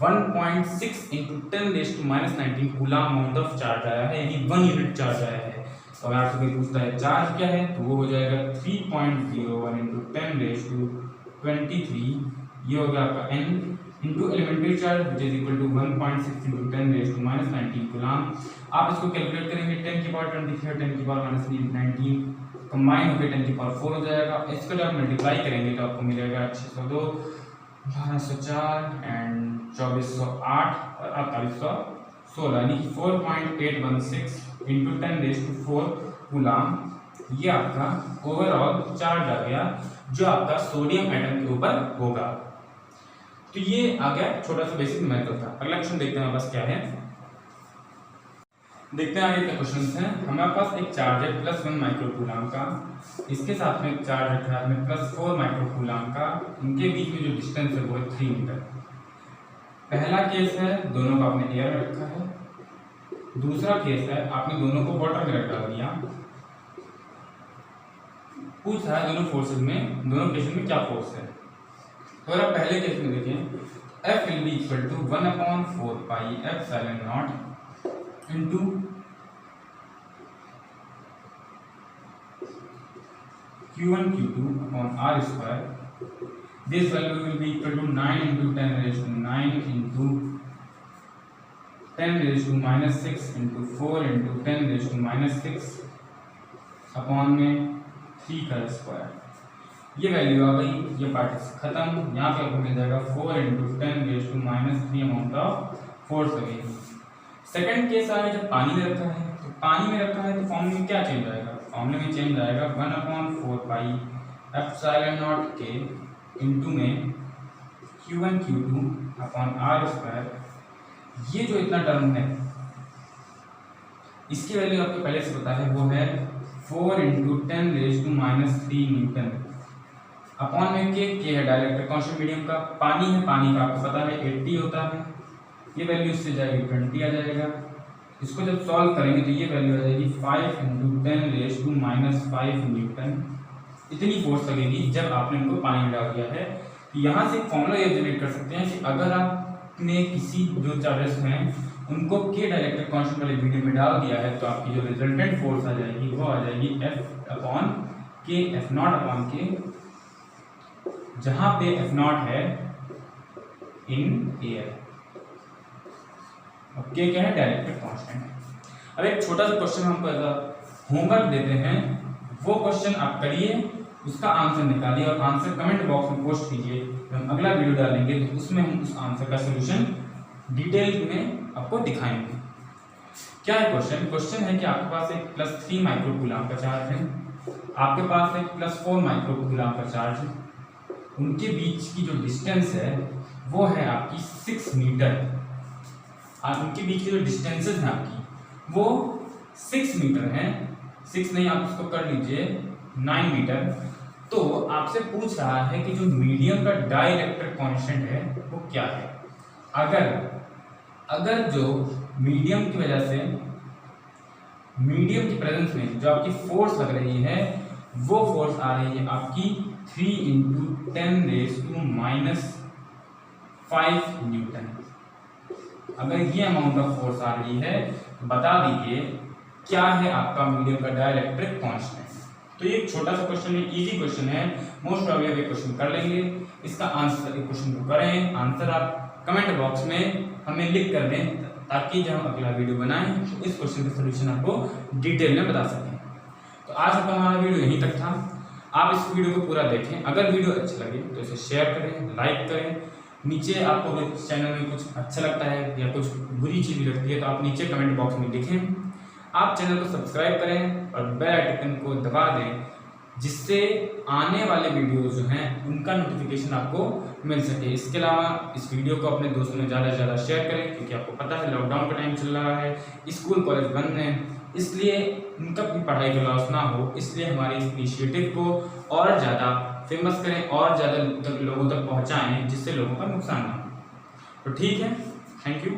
1.6 × 10⁻19 कूलम अमाउंट ऑफ चार्ज आया है, यानी 1 यूनिट चार्ज आया है। तो अगर आपसे कोई पूछता है चार्ज क्या है, तो वो हो जाएगा 3.01 × 10⁻23, ये होगा आपका n into elementary charge which is equal to 1.6 × 10⁻19 coulomb. आप इसको कैलकुलेट करेंगे 10⁻23 और 10⁻19 कंबाइन होकर 10⁴ हो जाएगा। इसको जब आप मल्टीप्लाई करेंगे तो आपको मिलेगा 602, 1204 एंड 2408 और 4816, यानी कि 4.816 × 10⁻4 कूलम। ये आपका ओवरऑल चार्ज आ गया जो आपका सोडियम एटम के ऊपर होगा। तो ये आ गया छोटा सा बेसिक न्यूमेरिकल था। अगला क्वेश्चन देखते हैं हमारे पास क्या है। देखते हैं आगे क्या क्वेश्चन है। हमारे पास एक चार्ज है +1 माइक्रोकूलम का, इसके साथ में एक चार्ज रखा है हमने +4 माइक्रोकूलम का, इनके बीच में जो डिस्टेंस है वो है 3 मीटर। पहला केस है दोनों को आपने एयर में रखा है, दूसरा केस है आपने दोनों को वाटर में रख डाल दिया। पूछ रहा है दोनों फोर्सेस में, दोनों केस में क्या फोर्स है। तो अगर आप पहले केस में देखें, F will be equal to 1/4 pi ε0 into Q1 Q2 upon R square. This value will be equal to 9 into 10⁻9 into 10⁻6 into 4 into 10⁻6 upon में 3 का स्क्वायर। ये वैल्यू आ गई, ये पार्ट खत्म। यहाँ पे आपको मिल जाएगा 4 × 10⁻³ amount of force again. Second case आ गया जब पानी में रखा है, तो पानी में रखा है तो फॉर्मूले में क्या चेंज आएगा, फॉर्मूले में चेंज आएगा 1/4 पाई ε0 के इंटू में Q1 Q2 upon R square. ये जो इतना टर्म है इसकी वैल्यू आपको पहले से पता है, वो है 4 इंटू 10⁻³ न्यूटन अपॉन में के है डायरेक्ट कांस्टेंट मीडियम का, पानी है, पानी का आपको पता है 80 होता है, ये वैल्यू इससे जाएगी 20 आ जाएगा। इसको जब सॉल्व करेंगे तो ये वैल्यू आ जाएगी 5 इंटू 10⁻⁵ न्यूटन। इतनी फोर्स लगेगी जब आपने इनको पानी में डाल दिया है। यहाँ से एक फॉर्मूला ये जनरेट कर सकते हैं कि अगर आपने किसी जो चार्जेस हैं उनको के डायरेक्ट कांस्टेंट वाले मीडियम में डाल दिया है तो आपकी जो रिजल्टेंट फोर्स आ जाएगी वो आ जाएगी F अपॉन के, F0 अपॉन के, जहां पे F0 है इन एयर और के क्या है डायरेक्ट कांस्टेंट। अब एक छोटा सा क्वेश्चन हमको होमवर्क देते हैं, वो क्वेश्चन आप करिए, उसका आंसर निकालिए और आंसर कमेंट बॉक्स में पोस्ट कीजिए। हम अगला वीडियो डालेंगे तो उसमें हम उस आंसर का सलूशन डिटेल में आपको दिखाएंगे। क्या है क्वेश्चन? क्वेश्चन है कि आपके पास एक +3 माइक्रोकूलम का चार्ज है, आपके पास एक +4 माइक्रोकूलम का चार्ज है, उनके बीच की जो डिस्टेंस है वो है आपकी 6 मीटर। उनके बीच की जो डिस्टेंसेस हैं आपकी वो 6 मीटर हैं, 6 नहीं आप उसको कर लीजिए 9 मीटर। तो आपसे पूछ रहा है कि जो मीडियम का डाइलेक्ट्रिक कांस्टेंट है वो क्या है। अगर जो मीडियम की वजह से, मीडियम की प्रेजेंस में जो आपकी फोर्स लग रही है वो फोर्स आ रही है आपकी 3 इंटू 10⁻⁵ न्यूटन। अगर ये अमाउंट ऑफ फोर्स आ रही है तो बता दीजिए क्या है आपका मीडियम का डाइलेक्ट्रिक कांस्टेंट। तो ये एक छोटा सा क्वेश्चन है, इजी क्वेश्चन है, मोस्ट प्रॉब्ली ये क्वेश्चन कर लेंगे। इसका आंसर, एक क्वेश्चन को करें, आंसर आप कमेंट बॉक्स में हमें लिख कर दें ताकि जब हम अगला वीडियो बनाएं तो इस क्वेश्चन का सलूशन आपको डिटेल में बता सकें। तो आज का हमारा वीडियो यहीं तक था। आप इस वीडियो को पूरा देखें, अगर वीडियो अच्छा लगे तो इसे शेयर करें, लाइक करें। नीचे आपको इस चैनल में कुछ अच्छा लगता है या कुछ बुरी चीज़ लगती है तो आप नीचे कमेंट बॉक्स में लिखें। आप चैनल को सब्सक्राइब करें और बेल आइकन को दबा दें जिससे आने वाले वीडियोस जो हैं उनका नोटिफिकेशन आपको मिल सके। इसके अलावा इस वीडियो को अपने दोस्तों में ज़्यादा से ज़्यादा शेयर करें क्योंकि आपको पता है लॉकडाउन का टाइम चल रहा है, स्कूल कॉलेज बंद हैं, इसलिए उनका भी पढ़ाई का लॉस ना हो, इसलिए हमारे इस इनिशिएटिव को और ज़्यादा फेमस करें और ज़्यादा लोगों तक पहुँचाएँ जिससे लोगों का नुकसान ना हो। तो ठीक है, थैंक यू।